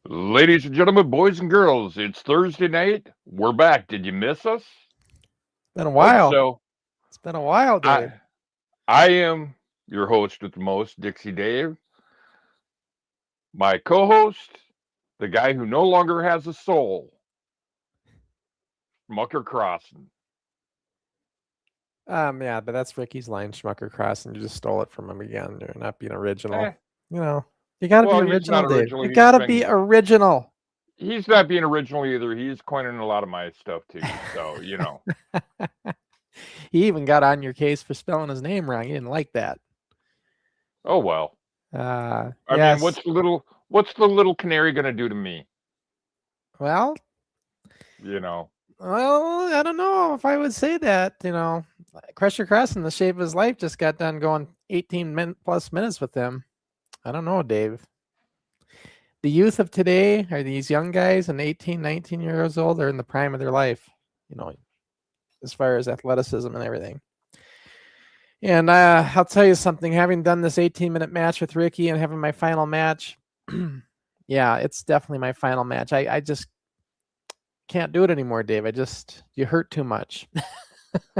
Ladies and gentlemen, boys and girls, it's Thursday night. We're back. Did you miss us? Been a Hope while. so. It's been a while, Dave. I am your host with the most, Dixie Dave. My co-host, the guy who no longer has a soul, Mucker Crossen. Yeah, but that's Ricky's line, Schmucker Cross, and you just stole it from him again. You're not being original. Eh, You got to well, be he's original, not Dave. original. You got to be original. He's not being original either. He's coining a lot of my stuff too. So, He even got on your case for spelling his name wrong. He didn't like that. Oh well. I mean, what's the little canary gonna do to me? Well, I don't know if I would say that. Crusher Crossen, the shape of his life, just got done going 18 plus minutes with him. I don't know, Dave. The youth of today are these young guys and 18, 19 years old. They're in the prime of their life, as far as athleticism and everything. And I'll tell you something, having done this 18-minute match with Ricky and having my final match, yeah, it's definitely my final match. I just can't do it anymore, Dave. You hurt too much.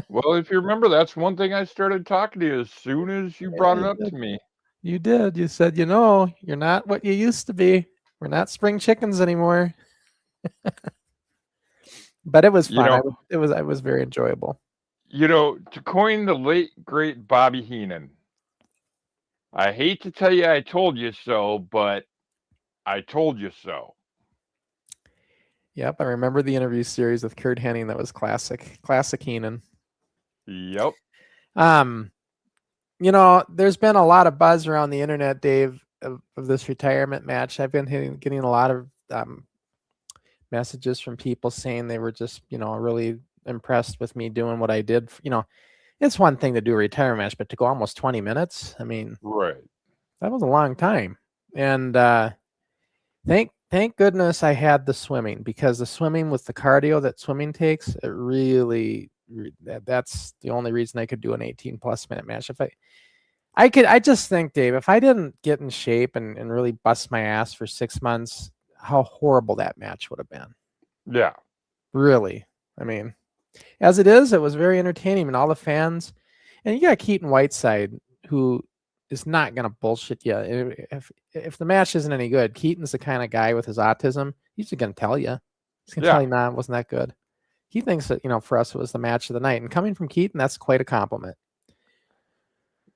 Well, if you remember, that's one thing I started talking to you as soon as you brought it up to me. You did. You said, you're not what you used to be. We're not spring chickens anymore. But it was fun. It was very enjoyable. To coin the late, great Bobby Heenan, I hate to tell you I told you so, but I told you so. Yep, I remember the interview series with Kurt Hennig. That was classic Heenan. Yep. There's been a lot of buzz around the internet, Dave, of this retirement match. I've been getting a lot of messages from people saying they were just, really impressed with me doing what I did. It's one thing to do a retirement match, but to go almost 20 minutes, I mean, right. That was a long time. And thank goodness I had the swimming, because the swimming with the cardio that swimming takes, it really, that's the only reason I could do an 18+ minute match. If I just think, Dave, if I didn't get in shape and really bust my ass for 6 months, how horrible that match would have been. Yeah. Really. I mean, as it is, it was very entertaining, and all the fans, and you got Keaton Whiteside, who is not going to bullshit you. If the match isn't any good, Keaton's the kind of guy with his autism, he's just going to tell you. He's going to tell you, nah, it wasn't that good. He thinks that, for us, it was the match of the night. And coming from Keaton, that's quite a compliment.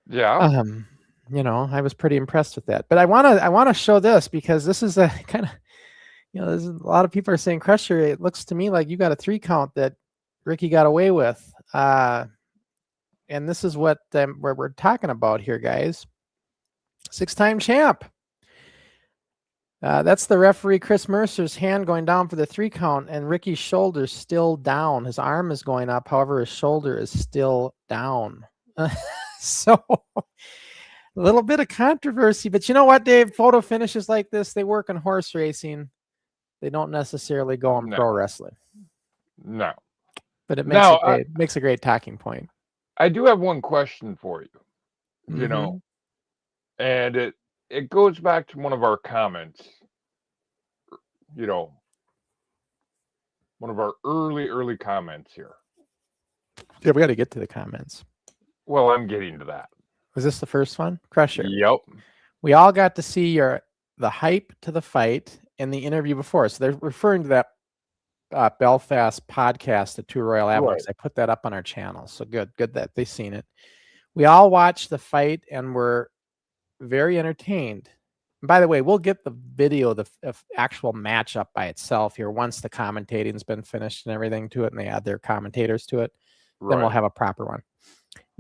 Yeah. I was pretty impressed with that. But I want to show this, because this is a kind of, there's a lot of people are saying, Crusher, it looks to me like you got a 3 count that Ricky got away with. And this is what we're talking about here, guys. 6-time champ. That's the referee, Chris Mercer's hand going down for the 3 count, and Ricky's shoulder's still down. His arm is going up. However, his shoulder is still down. So a little bit of controversy, but you know what, Dave? Photo finishes like this, they work in horse racing. They don't necessarily go on pro wrestling. No. But it makes a great talking point. I do have one question for you, and it goes back to one of our comments, one of our early comments here. Yeah, we got to get to the comments. Well, I'm getting to that. Was this the first one? Crusher. Yep. We all got to see the hype to the fight in the interview before. So they're referring to that Belfast podcast, the 2 Royal Avengers. Right. I put that up on our channel. So good that they've seen it. We all watched the fight and were very entertained. And by the way, we'll get the video, the actual match up by itself here once the commentating's been finished and everything to it, and they add their commentators to it. Right. Then we'll have a proper one.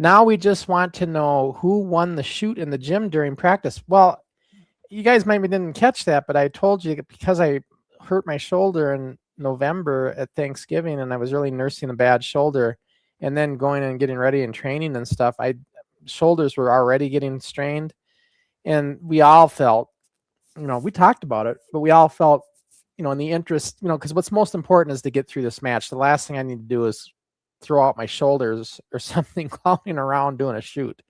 Now we just want to know who won the shoot in the gym during practice. Well, you guys maybe didn't catch that, but I told you, because I hurt my shoulder in November at Thanksgiving, and I was really nursing a bad shoulder, and then going and getting ready and training and stuff, shoulders were already getting strained, and we all felt, we talked about it, but we all felt, in the interest, because what's most important is to get through this match. The last thing I need to do is throw out my shoulders or something clowning around doing a shoot.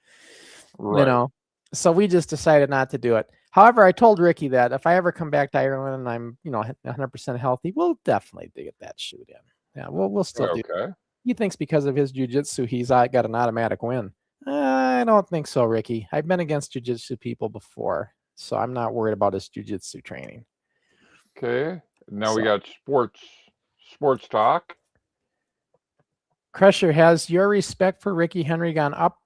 Right. So we just decided not to do it. However, I told Ricky that if I ever come back to Ireland and I'm, 100% healthy, we'll definitely get that shoot in. Yeah, we'll still do. Okay. He thinks because of his jiu-jitsu, he's got an automatic win. I don't think so, Ricky. I've been against jiu-jitsu people before, so I'm not worried about his jiu-jitsu training. Okay. Now we got sports talk. Crusher, has your respect for Ricky Henry gone up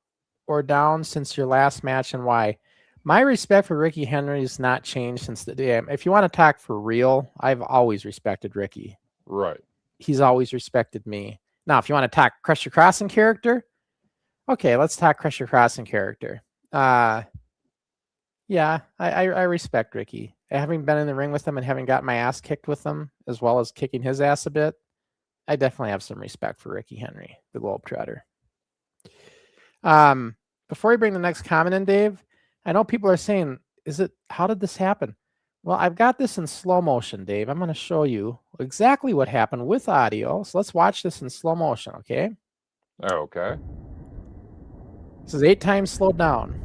or down since your last match, and why? My respect for Ricky Henry has not changed since the day. If you want to talk for real, I've always respected Ricky. Right. He's always respected me. Now, if you want to talk Crusher Crossen character, okay, let's talk Crusher Crossen character. Yeah, I respect Ricky. Having been in the ring with him and having got my ass kicked with him, as well as kicking his ass a bit, I definitely have some respect for Ricky Henry, the Globetrotter. Before we bring the next comment in, Dave, I know people are saying, how did this happen? Well, I've got this in slow motion, Dave. I'm going to show you exactly what happened with audio. So let's watch this in slow motion, okay? Okay. This is 8 times slowed down.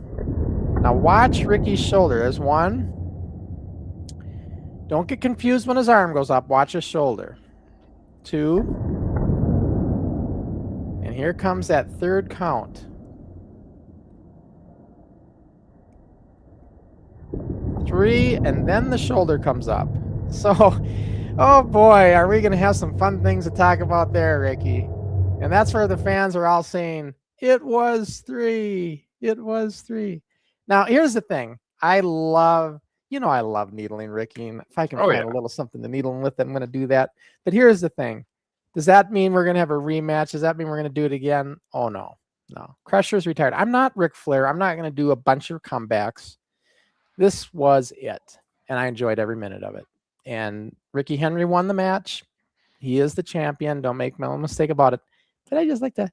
Now watch Ricky's shoulder. There's 1. Don't get confused when his arm goes up. Watch his shoulder. 2. And here comes that 3rd count. 3, and then the shoulder comes up. So, oh boy, are we going to have some fun things to talk about there, Ricky. And that's where the fans are all saying, it was 3. It was 3. Now, here's the thing. I love needling Ricky. And if I can find a little something to needle him with, I'm going to do that. But here's the thing. Does that mean we're going to have a rematch? Does that mean we're going to do it again? Oh, no. No. Crusher's retired. I'm not Ric Flair. I'm not going to do a bunch of comebacks. This was it, and I enjoyed every minute of it. And Ricky Henry won the match. He is the champion. Don't make no mistake about it. But I just like to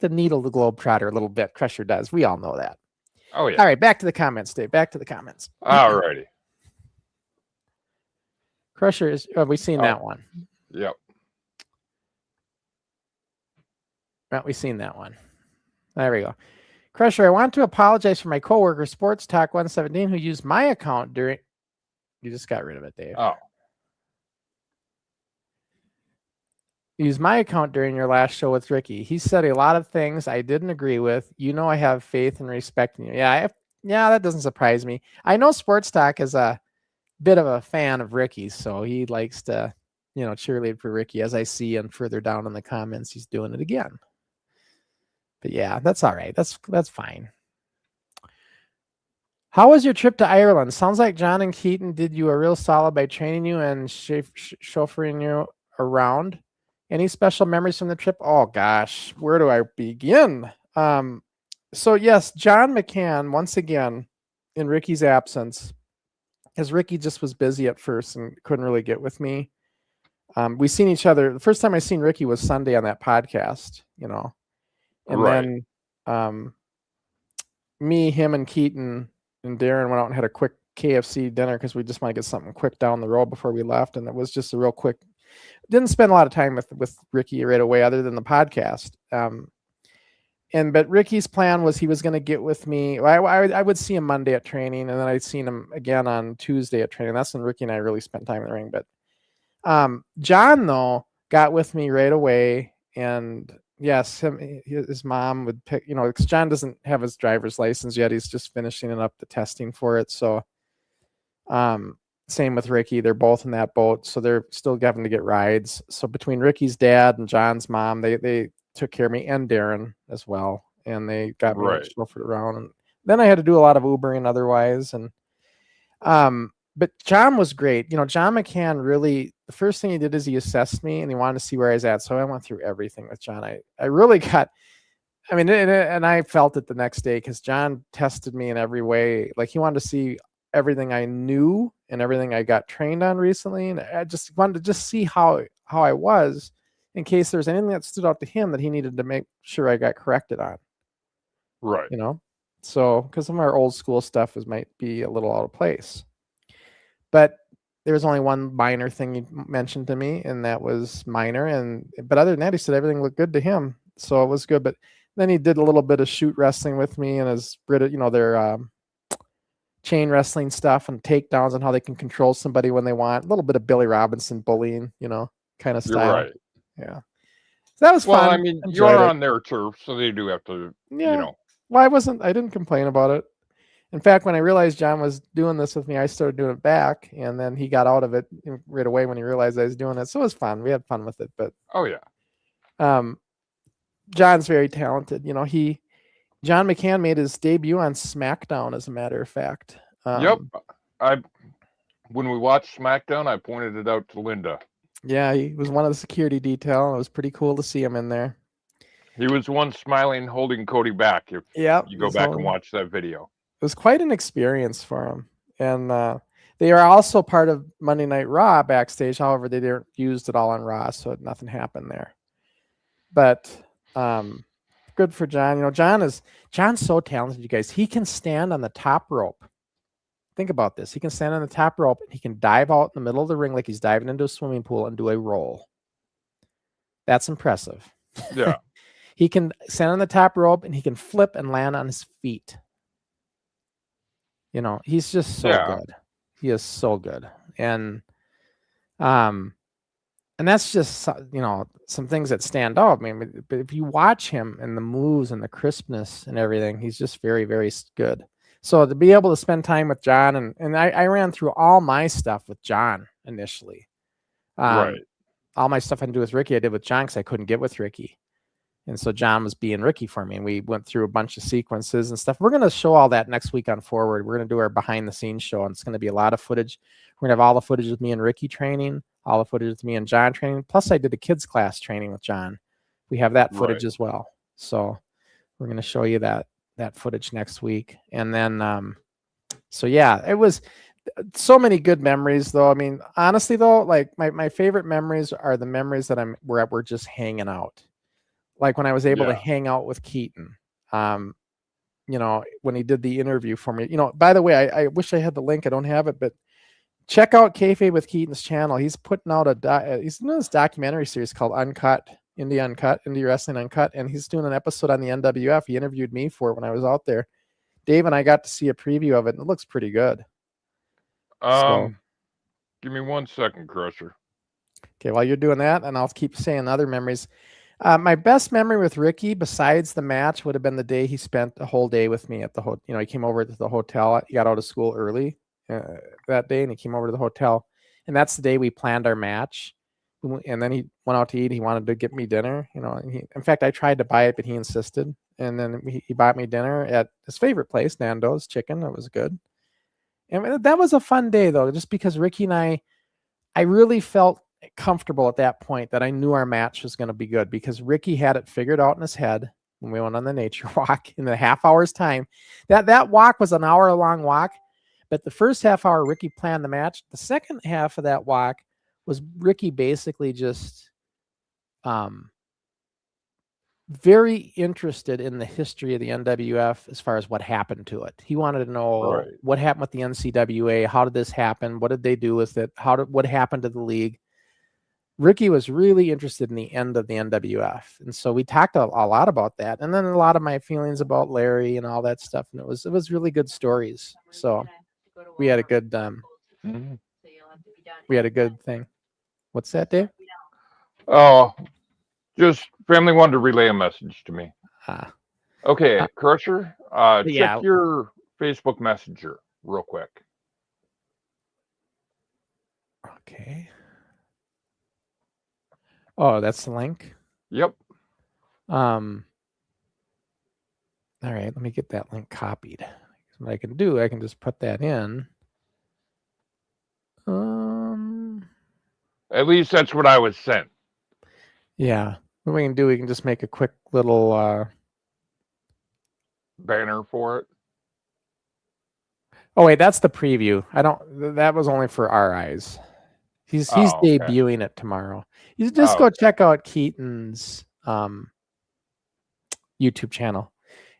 needle the Globetrotter a little bit. Crusher does. We all know that. Oh yeah. All right, back to the comments, Dave. Back to the comments. All righty. Crusher is. We've seen that one. Yep. Well, we've seen that one. There we go. Crusher, I want to apologize for my coworker, Sports Talk 117, who used my account during. You just got rid of it, Dave. Oh. Used my account during your last show with Ricky. He said a lot of things I didn't agree with. You know I have faith and respect in you. Yeah, that doesn't surprise me. I know Sports Talk is a bit of a fan of Ricky's, so he likes to, cheerlead for Ricky, as I see, and further down in the comments, he's doing it again. But yeah, that's all right. That's fine. How was your trip to Ireland? Sounds like John and Keaton did you a real solid by training you and chauffeuring you around. Any special memories from the trip? Oh gosh, where do I begin? So yes, John McCann, once again, in Ricky's absence, because Ricky just was busy at first and couldn't really get with me. We seen each other. The first time I seen Ricky was Sunday on that podcast, And right. Then me, him, and Keaton and Darren went out and had a quick KFC dinner because we just want to get something quick down the road before we left. And it was just a real quick. Didn't spend a lot of time with Ricky right away other than the podcast. But Ricky's plan was he was going to get with me. I would see him Monday at training, and then I'd seen him again on Tuesday at training. That's when Ricky and I really spent time in the ring. But John, though, got with me right away. And yes, his mom would pick, because John doesn't have his driver's license yet. He's just finishing up the testing for it. So same with Ricky. They're both in that boat. So they're still having to get rides. So between Ricky's dad and John's mom, they took care of me, and Darren as well. And they got me chauffeured around. And then I had to do a lot of Ubering otherwise. And but John was great. John McCann really, the first thing he did is he assessed me and he wanted to see where I was at. So I went through everything with John. I really got, and I felt it the next day because John tested me in every way. Like he wanted to see everything I knew and everything I got trained on recently. And I just wanted to see how I was in case there's anything that stood out to him that he needed to make sure I got corrected on. Right. So because some of our old school stuff might be a little out of place. But there was only one minor thing he mentioned to me, and that was minor. But other than that, he said everything looked good to him. So it was good. But then he did a little bit of shoot wrestling with me and his British, their chain wrestling stuff and takedowns and how they can control somebody when they want. A little bit of Billy Robinson bullying, kind of style. You're right. Yeah. So that was Well, fun. I mean, Enjoyed you're it. on their turf, so they do have to, Yeah. Well, I didn't complain about it. In fact, when I realized John was doing this with me, I started doing it back, and then he got out of it right away when he realized I was doing it. So it was fun. We had fun with it. But oh yeah, John's very talented. John McCann made his debut on SmackDown, as a matter of fact. yep. When we watched SmackDown, I pointed it out to Linda. Yeah, he was one of the security detail, and it was pretty cool to see him in there. He was one smiling, holding Cody back. If you go back and watch that video, it was quite an experience for him. And they are also part of Monday Night Raw backstage. However, they didn't use it all on Raw, so nothing happened there. But good for John. John's so talented, you guys. He can stand on the top rope. Think about this. He can stand on the top rope and he can dive out in the middle of the ring like he's diving into a swimming pool and do a roll. That's impressive. Yeah. He can stand on the top rope and he can flip and land on his feet. He's just so good. He is so good. And that's just, some things that stand out. I mean, but if you watch him and the moves and the crispness and everything, he's just very, very good. So to be able to spend time with John, and I ran through all my stuff with John initially. Right. All my stuff I can do with Ricky, I did with John because I couldn't get with Ricky. And so John was being Ricky for me, and we went through a bunch of sequences and stuff. We're going to show all that next week on Forward. We're going to do our behind-the-scenes show, and it's going to be a lot of footage. We're going to have all the footage with me and Ricky training, all the footage with me and John training, plus I did a kids class training with John. We have that footage as well. So we're going to show you that footage next week. And then, so yeah, it was so many good memories, though. I mean, honestly, though, like my favorite memories are the memories that we're just hanging out. Like when I was able to hang out with Keaton, when he did the interview for me. By the way, I wish I had the link. I don't have it, but check out Kayfabe with Keaton's channel. He's putting out he's doing this documentary series called Indie Wrestling Uncut, and he's doing an episode on the NWF. He interviewed me for it when I was out there. Dave and I got to see a preview of it, and it looks pretty good. Give me 1 second, Crusher. Okay, while you're doing that, and I'll keep saying other memories. My best memory with Ricky, besides the match, would have been the day he spent a whole day with me at the hotel. He came over to the hotel. He got out of school early that day, and he came over to the hotel. And that's the day we planned our match. And then he went out to eat. He wanted to get me dinner. In fact, I tried to buy it, but he insisted. And then he bought me dinner at his favorite place, Nando's Chicken. It was good. And that was a fun day, though, just because Ricky and I really felt comfortable at that point that I knew our match was going to be good, because Ricky had it figured out in his head when we went on the nature walk in the half hour's time. That walk was an hour-long walk, but the first half hour, Ricky planned the match. The second half of that walk was Ricky basically just very interested in the history of the NWF as far as what happened to it. He wanted to know what happened with the NCWA. How did this happen? What did they do with it? What happened to the league? Ricky was really interested in the end of the NWF. And so we talked a lot about that. And then a lot of my feelings about Larry and all that stuff. And it was really good stories. So we had a good, thing. What's that, Dave? Oh, just family wanted to relay a message to me. Okay, Crusher, check your Facebook Messenger real quick. Okay. Oh, that's the link? Yep. All right, let me get that link copied. What I can do, I can just put that in. At least that's what I was sent. Yeah. What we can do, we can just make a quick little banner for it. Oh wait, that's the preview. That was only for our eyes. He's debuting it tomorrow. You just go check out Keaton's YouTube channel.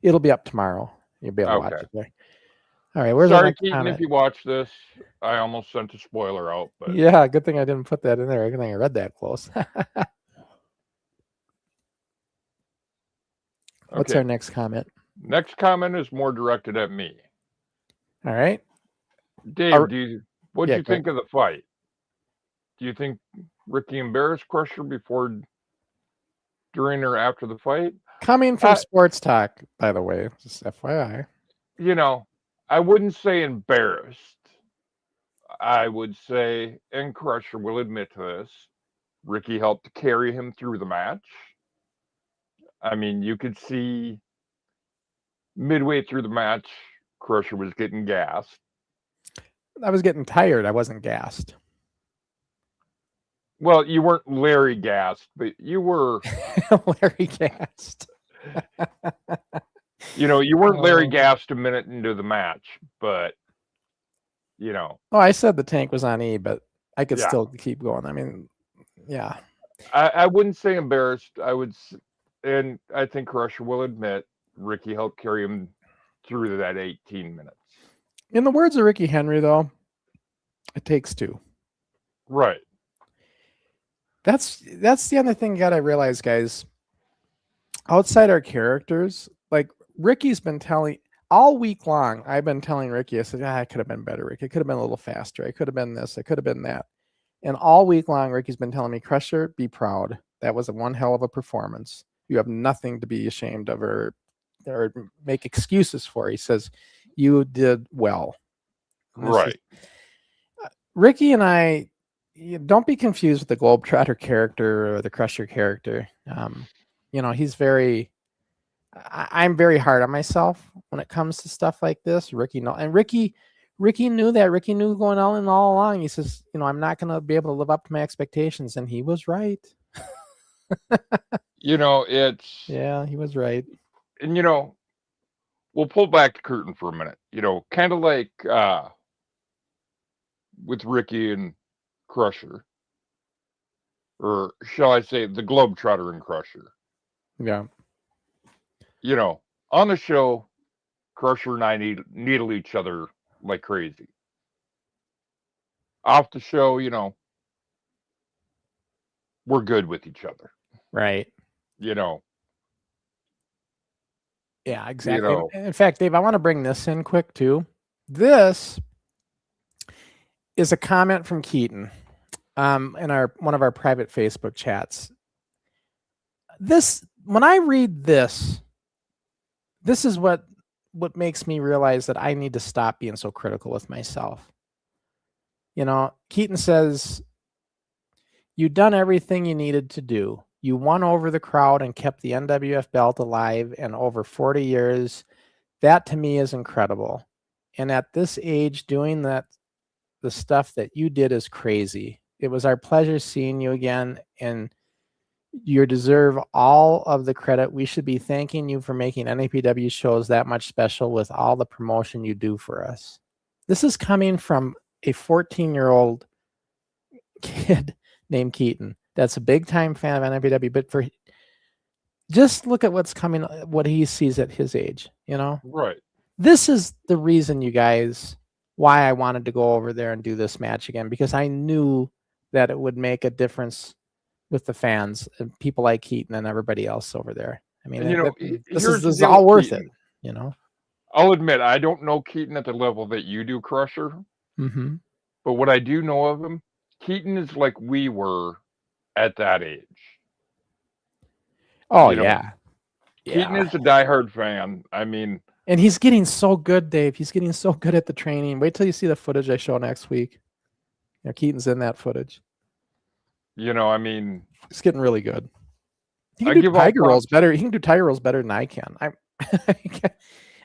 It'll be up tomorrow. You'll be able to watch it there. All right, where's Sorry, Keaton, if you watch this. I almost sent a spoiler out, but yeah, good thing I didn't put that in there. Good thing I read that close. What's our next comment? Next comment is more directed at me. All right. Dave, what do you think of the fight? Do you think Ricky embarrassed Crusher before, during, or after the fight? Coming from Sports Talk, by the way, just FYI. You know, I wouldn't say embarrassed. I would say, and Crusher will admit to this, Ricky helped carry him through the match. I mean, you could see midway through the match, Crusher was getting gassed. I was getting tired. I wasn't gassed. Well, you weren't Larry gassed, but you were Larry gassed. You know, you weren't Larry gassed a minute into the match, but you know. Oh, I said the tank was on E, but I could still keep going. I mean, yeah. I wouldn't say embarrassed. And I think Crusher will admit Ricky helped carry him through that 18 minutes. In the words of Ricky Henry, though, it takes two. Right. That's the other thing you gotta realize, guys. Outside our characters, like Ricky's been telling all week long, I've been telling Ricky, I said, I could have been better, Ricky. I could have been a little faster. I could have been this. I could have been that. And all week long, Ricky's been telling me, Crusher, be proud. That was one hell of a performance. You have nothing to be ashamed of or make excuses for. He says, you did well. Right. Ricky and I, don't be confused with the Globetrotter character or the Crusher character. You know, he's I'm very hard on myself when it comes to stuff like this. Ricky knew that. Ricky knew going on all along. He says, you know, I'm not going to be able to live up to my expectations. And he was right. You know, he was right. And, you know, we'll pull back the curtain for a minute, you know, kind of like with Ricky and Crusher, or shall I say the Globetrotter and Crusher. Yeah. You know, on the show, Crusher and I needle each other like crazy. Off the show, you know, we're good with each other. Right. You know. Yeah, exactly. You know, in fact, Dave, I want to bring this in quick too. This is a comment from Keaton in one of our private Facebook chats. When I read this is what makes me realize that I need to stop being so critical with myself. You know, Keaton says, you've done everything you needed to do. You won over the crowd and kept the NWF belt alive and over 40 years. That to me is incredible. And at this age, doing the stuff that you did is crazy. It was our pleasure seeing you again, and you deserve all of the credit. We should be thanking you for making NAPW shows that much special with all the promotion you do for us. This is coming from a 14-year-old kid named Keaton. That's a big time fan of NWF, but just look at what's coming, what he sees at his age, you know? Right. This is the reason, you guys, why I wanted to go over there and do this match again, because I knew that it would make a difference with the fans and people like Keaton and everybody else over there. I mean, you know, this is all worth it, you know? I'll admit, I don't know Keaton at the level that you do, Crusher. Mm-hmm. But what I do know of him, Keaton is like we were at that age. Oh, you know, yeah. Keaton is a diehard fan. I mean, and he's getting so good, Dave. He's getting so good at the training. Wait till you see the footage I show next week. You know, Keaton's in that footage. You know, I mean, he's getting really good. He can do tiger rolls better. He can do tiger rolls better than I can. I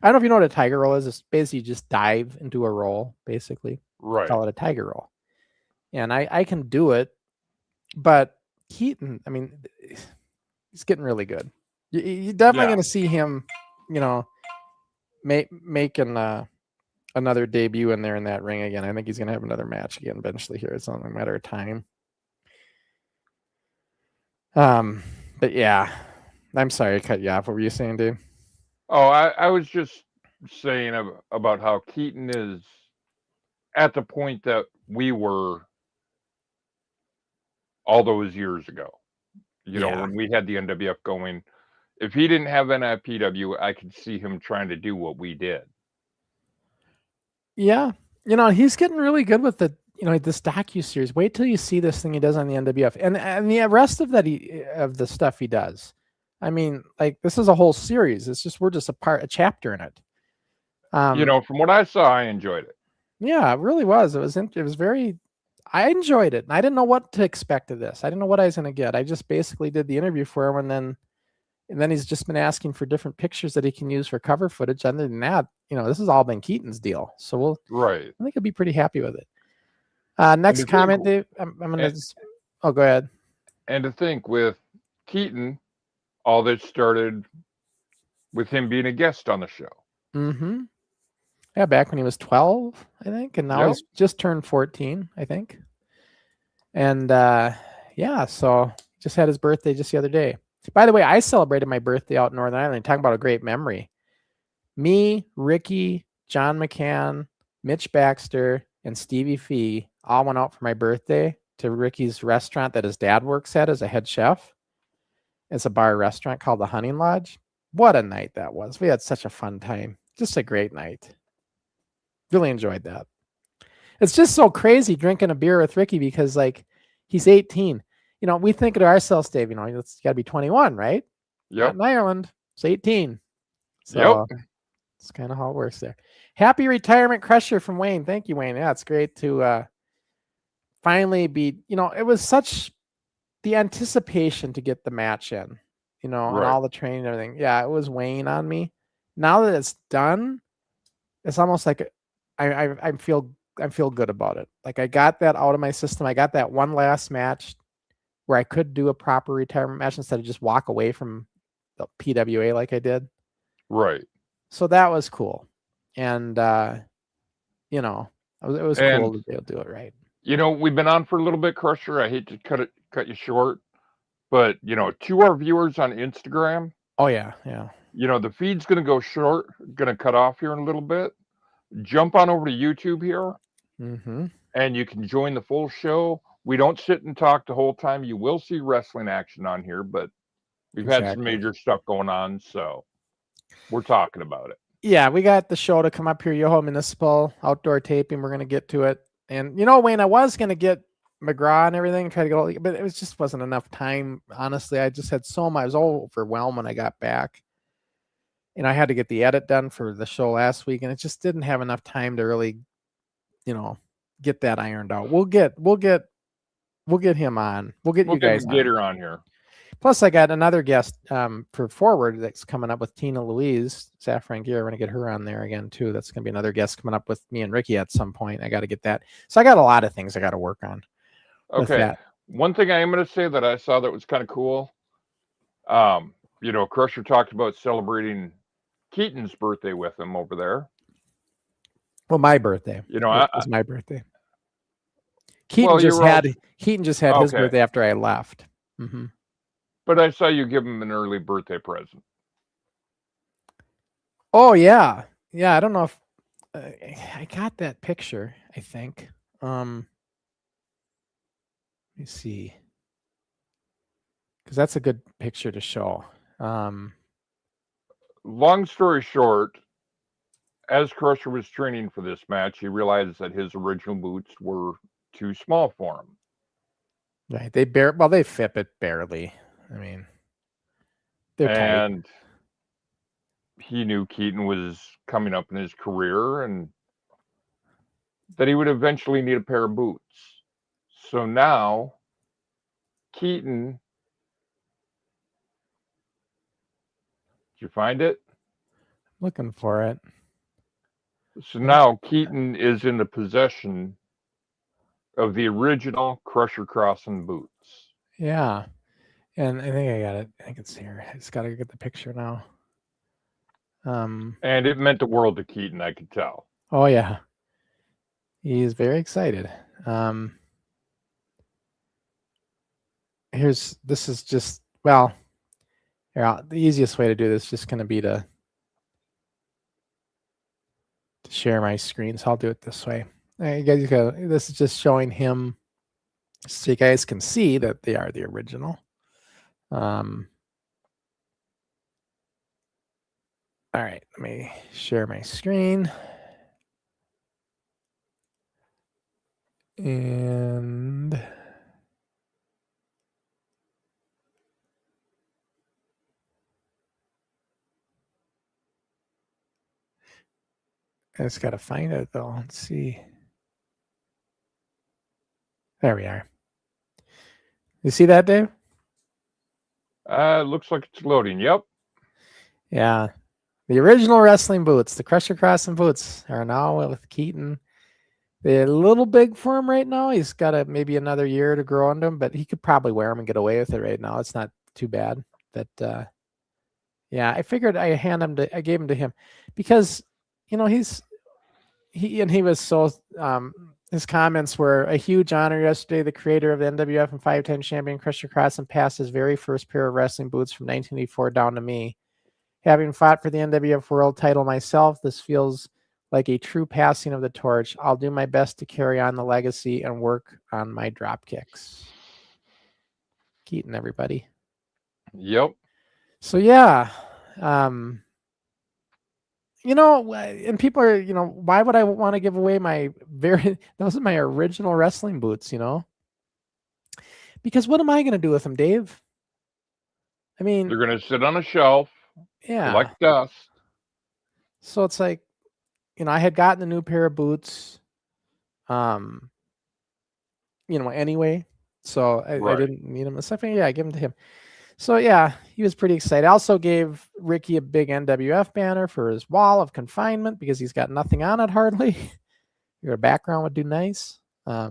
don't know if you know what a tiger roll is. It's basically you just dive into a roll, basically. Right. Call it a tiger roll. And I can do it, but Keaton, I mean, he's getting really good. You're definitely going to see him, you know, making another debut in there in that ring again. I think he's going to have another match again eventually here. It's only a matter of time. But yeah, I'm sorry I cut you off. What were you saying, Dave? Oh, I was just saying about how Keaton is at the point that we were all those years ago. You know, when we had the NWF going, if he didn't have NFPW, I could see him trying to do what we did. Yeah, You know, he's getting really good with the, this docu-series. Wait till you see this thing he does on the NWF and the rest of of the stuff he does. I mean, like, this is a whole series. It's just, we're just a chapter in it. From what I saw, I enjoyed it. Yeah, it really was. It was very, I enjoyed it. And I didn't know what to expect of this. I didn't know what I was going to get. I just basically did the interview for him, and then he's just been asking for different pictures that he can use for cover footage. Other than that, this has all been Keaton's deal. So Right. I think he'll be pretty happy with it. Next comment, Dave. I'm gonna go ahead. And to think, with Keaton, all this started with him being a guest on the show. Mm-hmm. Yeah, back when he was 12, I think, and now he's just turned 14, I think. And yeah, so just had his birthday just the other day. By the way, I celebrated my birthday out in Northern Ireland. Talking about a great memory. Me, Ricky, John McCann, Mitch Baxter, and Stevie Fee all went out for my birthday to Ricky's restaurant that his dad works at as a head chef. It's a bar restaurant called the Hunting Lodge. What a night that was. We had such a fun time. Just a great night. Really enjoyed that. It's just so crazy drinking a beer with Ricky because, like, he's 18. We think to ourselves, Dave, it's got to be 21, right? Yep. Not in Ireland, it's 18. So it's kind of how it works there. Happy retirement, Crusher, from Wayne. Thank you, Wayne. Yeah, it's great to finally be, it was such the anticipation to get the match in, and all the training and everything. Yeah, it was weighing on me. Now that it's done, it's almost like I feel good about it. Like, I got that out of my system. I got that one last match where I could do a proper retirement match instead of just walk away from the PWA like I did. Right. So that was cool. And, it was cool to be able to do it right. We've been on for a little bit, Crusher. I hate to cut you short, but, to our viewers on Instagram. Oh, yeah. Yeah. The feed's going to go short, going to cut off here in a little bit. Jump on over to YouTube here, and you can join the full show. We don't sit and talk the whole time. You will see wrestling action on here, but we've had some major stuff going on, so we're talking about it. Yeah, we got the show to come up here, Youho Municipal outdoor taping. We're going to get to it. And, Wayne, I was going to get McGraw and everything, try to get all, but it just wasn't enough time. Honestly, I just had so much. I was all overwhelmed when I got back. I had to get the edit done for the show last week, and it just didn't have enough time to really, get that ironed out. We'll get him on. We'll get you guys get her on here. Plus, I got another guest for Forward that's coming up with Tina Louise, Saffron Gear. We're going to get her on there again, too. That's going to be another guest coming up with me and Ricky at some point. I got to get that. So I got a lot of things I got to work on. Okay. One thing I am going to say that I saw that was kind of cool. Crusher talked about celebrating Keaton's birthday with him over there. Well, my birthday. It was my birthday. Keaton just had his birthday after I left. Mm-hmm. But I saw you give him an early birthday present. Oh, yeah. Yeah, I don't know if I got that picture, I think. Let me see. Because that's a good picture to show. Long story short, as Crusher was training for this match, he realized that his original boots were too small for him. Right. They fit it barely. I mean, they're tight. He knew Keaton was coming up in his career and that he would eventually need a pair of boots. So now, Keaton, did you find it? Looking for it. So now Keaton is in the possession of the original Crusher Crossen boots. Yeah. And I think I got it. I think it's here. I just got to get the picture now. And it meant the world to Keaton, I could tell. Oh, yeah. He's very excited. This is just, well, the easiest way to do this is just going to be to share my screen. So I'll do it this way. You guys go. This is just showing him so you guys can see that they are the original. All right, let me share my screen. And I just got to find it though. Let's see. There we are. You see that, Dave? Looks like it's loading. Yep. Yeah. The original wrestling boots, the Crusher Crossen boots, are now with Keaton. They're a little big for him right now. He's got maybe another year to grow on them, but he could probably wear them and get away with it right now. It's not too bad. But yeah, I figured I gave them to him because, you know, he was so his comments were a huge honor yesterday. The creator of the NWF and 5-time champion Crusher Crossen passed his very first pair of wrestling boots from 1984 down to me. Having fought for the NWF World title myself, this feels like a true passing of the torch. I'll do my best to carry on the legacy and work on my drop kicks. Keaton, everybody. Yep. So yeah, you know, and people are, you know, why would I want to give away those are my original wrestling boots, you know? Because what am I going to do with them, Dave? I mean, they're going to sit on a shelf. Yeah. Collect dust. So it's like, you know, I had gotten a new pair of boots, you know, anyway. So I didn't need them and stuff. Yeah, I gave them to him. So yeah, he was pretty excited. I also gave Ricky a big NWF banner for his wall of confinement because he's got nothing on it hardly. Your background would do nice. Yeah,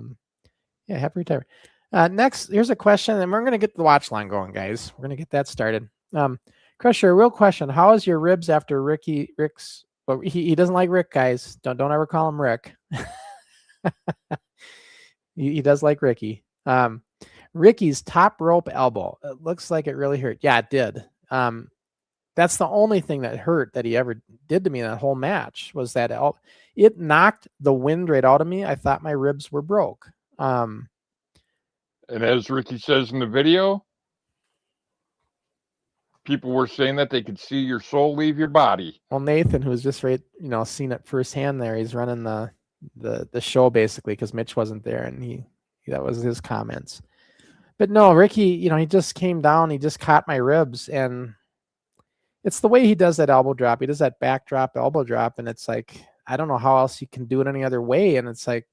happy retirement. Next, here's a question, and we're going to get the watch line going, guys. We're going to get that started. Crusher, real question. How is your ribs after Rick's, well, he doesn't like Rick, guys. Don't ever call him Rick. he does like Ricky. Ricky's top rope elbow. It looks like it really hurt. Yeah, it did. That's the only thing that hurt that he ever did to me in that whole match was that it knocked the wind right out of me. I thought my ribs were broke. And as Ricky says in the video, people were saying that they could see your soul leave your body. Well, Nathan, who's just seen it firsthand there, he's running the show basically because Mitch wasn't there, and that was his comments. But no, Ricky, he just came down, he just caught my ribs, and it's the way he does that elbow drop. He does that back drop, elbow drop, and it's like, I don't know how else you can do it any other way. And it's like,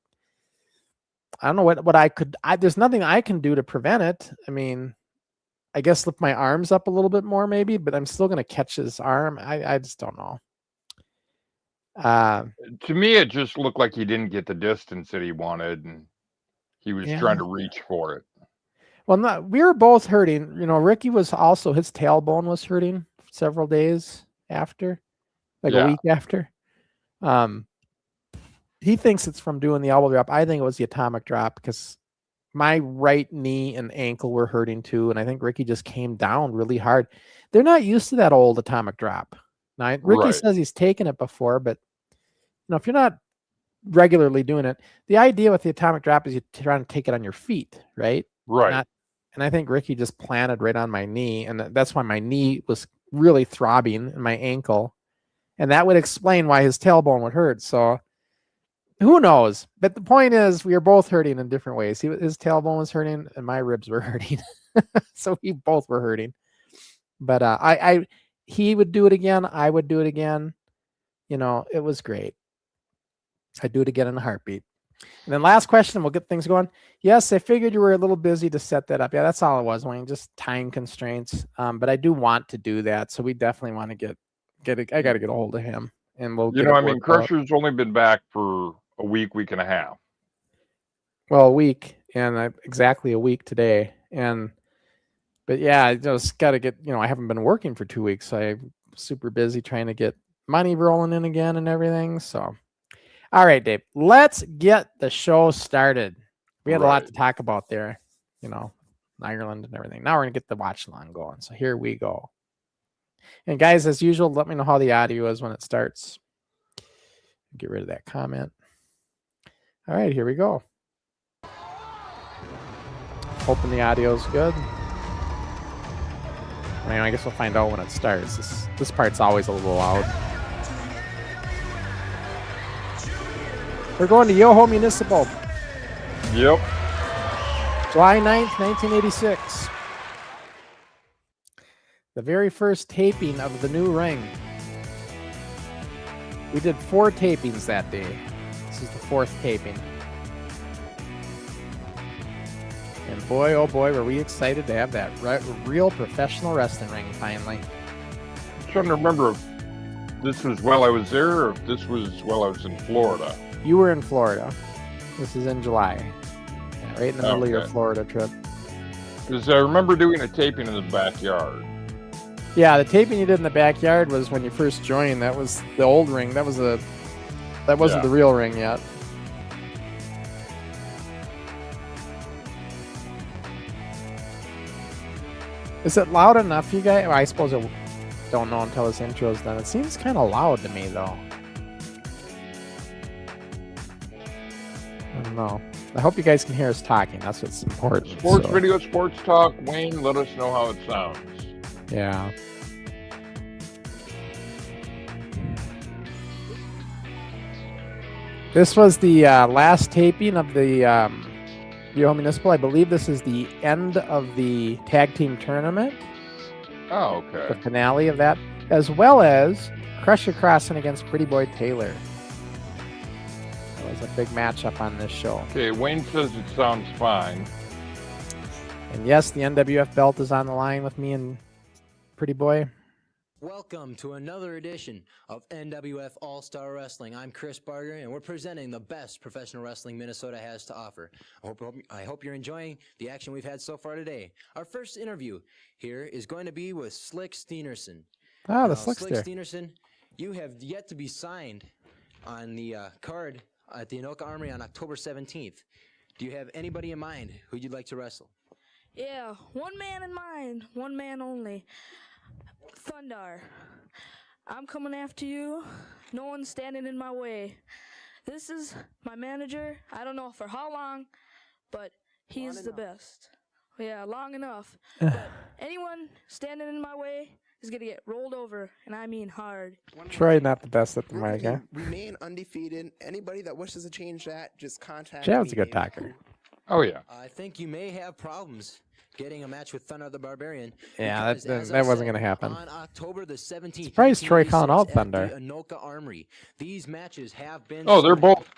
I don't know what I could, there's nothing I can do to prevent it. I mean, I guess lift my arms up a little bit more maybe, but I'm still going to catch his arm. I just don't know. To me, it just looked like he didn't get the distance that he wanted, and he was trying to reach for it. Well, we were both hurting. Ricky was also, his tailbone was hurting several days after, a week after. He thinks it's from doing the elbow drop. I think it was the atomic drop because my right knee and ankle were hurting too. And I think Ricky just came down really hard. They're not used to that old atomic drop. Now, Ricky says he's taken it before, but if you're not regularly doing it, the idea with the atomic drop is you're trying to take it on your feet, right? Right. And I think Ricky just planted right on my knee. And that's why my knee was really throbbing and my ankle. And that would explain why his tailbone would hurt. So who knows? But the point is, we were both hurting in different ways. His tailbone was hurting and my ribs were hurting. So we both were hurting. But he would do it again. I would do it again. It was great. I'd do it again in a heartbeat. And then last question, we'll get things going. Yes, I figured you were a little busy to set that up. Yeah, that's all it was, Wayne, just time constraints. But I do want to do that. So we definitely want to get it. I got to get a hold of him. And we'll Crusher's only been back for a week and a half. Well, a week, and exactly a week today. But yeah, I just got to get, I haven't been working for 2 weeks. So I'm super busy trying to get money rolling in again and everything. So, all right, Dave, let's get the show started. We had a lot to talk about there, Ireland and everything. Now we're going to get the watch along going. So here we go. And guys, as usual, let me know how the audio is when it starts. Get rid of that comment. All right, here we go. Hoping the audio is good. I guess we'll find out when it starts. This part's always a little loud. We're going to Youho Municipal. Yep. July 9th, 1986. The very first taping of the new ring. We did 4 tapings that day. This is the 4th taping. And boy, oh boy, were we excited to have that real professional wrestling ring finally. I'm trying to remember if this was while I was there or if this was while I was in Florida. You were in Florida. This is in July. Yeah, right in the middle of your Florida trip. Because I remember doing a taping in the backyard. Yeah, the taping you did in the backyard was when you first joined. That was the old ring. That wasn't the real ring yet. Is it loud enough, you guys? Well, I suppose I don't know until this intro's done. It seems kind of loud to me, though. I don't know. I hope you guys can hear us talking. That's what's important. Sports video, sports talk. Wayne, let us know how it sounds. Yeah. This was the last taping of the Youho Municipal. I believe this is the end of the tag team tournament. Oh, okay. The finale of that, as well as Crusher Crossen against Pretty Boy Taylor. That was a big matchup on this show. Okay, Wayne says it sounds fine. And yes, the NWF belt is on the line with me and Pretty Boy. Welcome to another edition of NWF All-Star Wrestling. I'm Chris Barger, and we're presenting the best professional wrestling Minnesota has to offer. I hope you're enjoying the action we've had so far today. Our first interview here is going to be with Slick Steenerson. Ah, the Slickster. Slick Steenerson, you have yet to be signed on the card at the Anoka Armory on October 17th. Do you have anybody in mind who you'd like to wrestle? Yeah, one man in mind, one man only. Thundar, I'm coming after you. No one's standing in my way. This is my manager. I don't know for how long, but he's the best. Yeah, long enough. But anyone standing in my way is going to get rolled over, and I mean hard. Troy, not the best at the mic, huh? Remain undefeated. Anybody that wishes to change that, just contact Chad's me. a good talker. Oh, yeah. I think you may have problems getting a match with Thunder the Barbarian. Yeah, because, that wasn't going to happen. On October the 17th, Surprised Troy calling out Thunder. at the Anoka Armory. These matches have been. Oh, they're both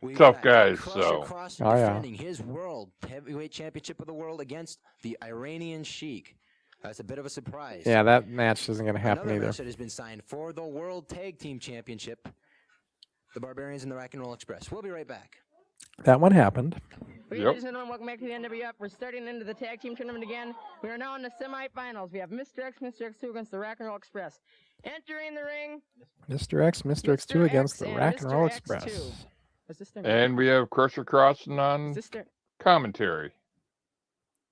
We've tough got guys, Crusher so. Crossen Oh, yeah. defending his world heavyweight championship of the world against the Iranian Sheik. That's a bit of a surprise. Yeah, that match isn't going to happen Another either. match that has been signed for the World Tag Team Championship. The Barbarians and the Rock and Roll Express. We'll be right back. That one happened. Ladies and gentlemen, welcome back to the NWF. We're starting into the tag team tournament again. We are now in the semifinals. We have Mr. X2 against the Rock and Roll Express. Entering the ring, Mr. X, Mr. X2 against the Rock and Roll Express. Is this their And we have Crusher Crossen on commentary.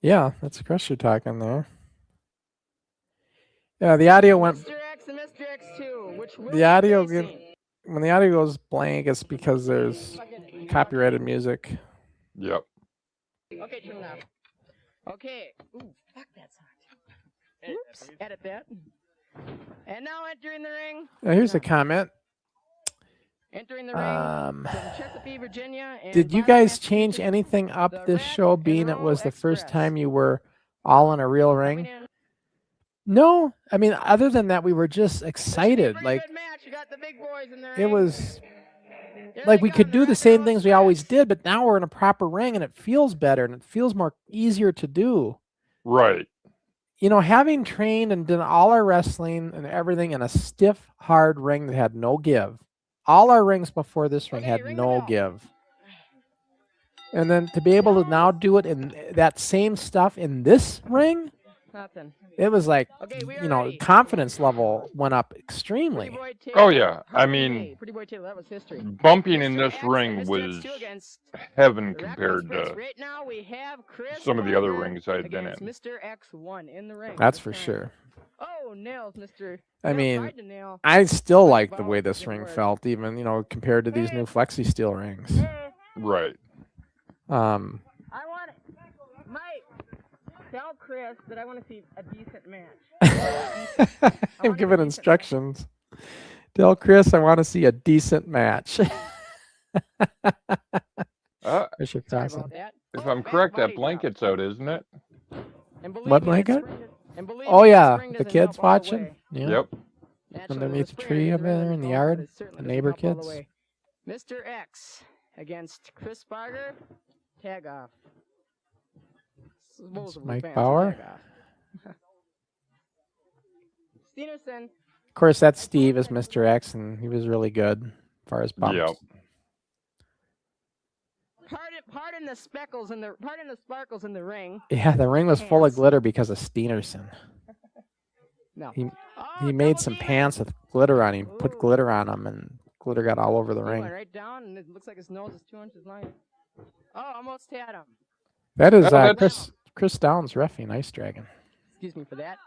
Yeah, that's a Crusher talking there. Yeah, the audio went. Mr. X and Mr. X2, which will The audio, be facing. when the audio goes blank, it's because there's copyrighted music. Yep. Okay, turn it off. Okay. Ooh, fuck that song. Oops. Edit that. And now entering the ring. Now, here's a comment. Entering the ring from Chesapeake, Virginia. And Did you Bonner, guys change Massachusetts, anything the up this Rock show, and being it Roll was the first Express. time you were all in a real Coming ring? in. No, I mean, other than that, we were just This should be a excited. pretty Like, good match. You got the big boys in the it ring. was Here like they we come, could the do Rock the and same Roll things we always Express. did, but now we're in a proper ring and it feels better and it feels more easier to do. Right. You know, having trained and done all our wrestling and everything in a stiff, hard ring that had no give. All our rings before this ring Okay, had ring the no bell. give. And then to be able to now do it in that same stuff in this ring, Nothing. it was like, Okay, we are you know, ready. confidence level went up Pretty extremely. Boy Taylor. Oh, yeah. I Harvey mean, May. Pretty Boy Taylor, that was history. bumping in Mr. this X ring and Mr. was X2 against heaven the Rock and Roll compared Express. to Right now we have Chris some of the other Barger rings I'd been against in. Mr. X1 in the ring. That's this for time. sure. Oh, nails, Mr. I Nails mean, tried to nail. I still like the About way this didn't ring work. felt, even, you know, compared to these new Flexi Steel rings. Right. I want Mike. Tell Chris that I want to see a decent match. I'm giving instructions. Tell Chris I want to see a decent match. Crusher Sorry Crossen. about that. If Oh, I'm back correct, body that blanket's out, isn't it? drop. And believe What me, blanket? that spring- and believe Oh me, that yeah, spring the doesn't kids help all the watching. way. Yeah. Yep. Naturally, Underneath the the spring tree underneath up the ring there doesn't in the help, but yard, it certainly the doesn't neighbor help all the kids. way. Mr. X against Chris Barger. Tag off. Supposedly Mike fancy Bauer. tag off. Steenerson. Of course, that's Steve as Mr. X, and he was really good as far as bumps. Yep. Pardon the speckles in the sparkles in the ring. Yeah, the ring was full of Pants. glitter because of Steenerson. No. He Oh, he made double some demon. pants with glitter on him. Put Ooh. glitter on them, and glitter got all over the He ring. went right down, and it looks like his nose is 2 inches long. Oh, almost had him. That is Oh, that's- Chris Downs reffing Ice Dragon. Excuse me for that.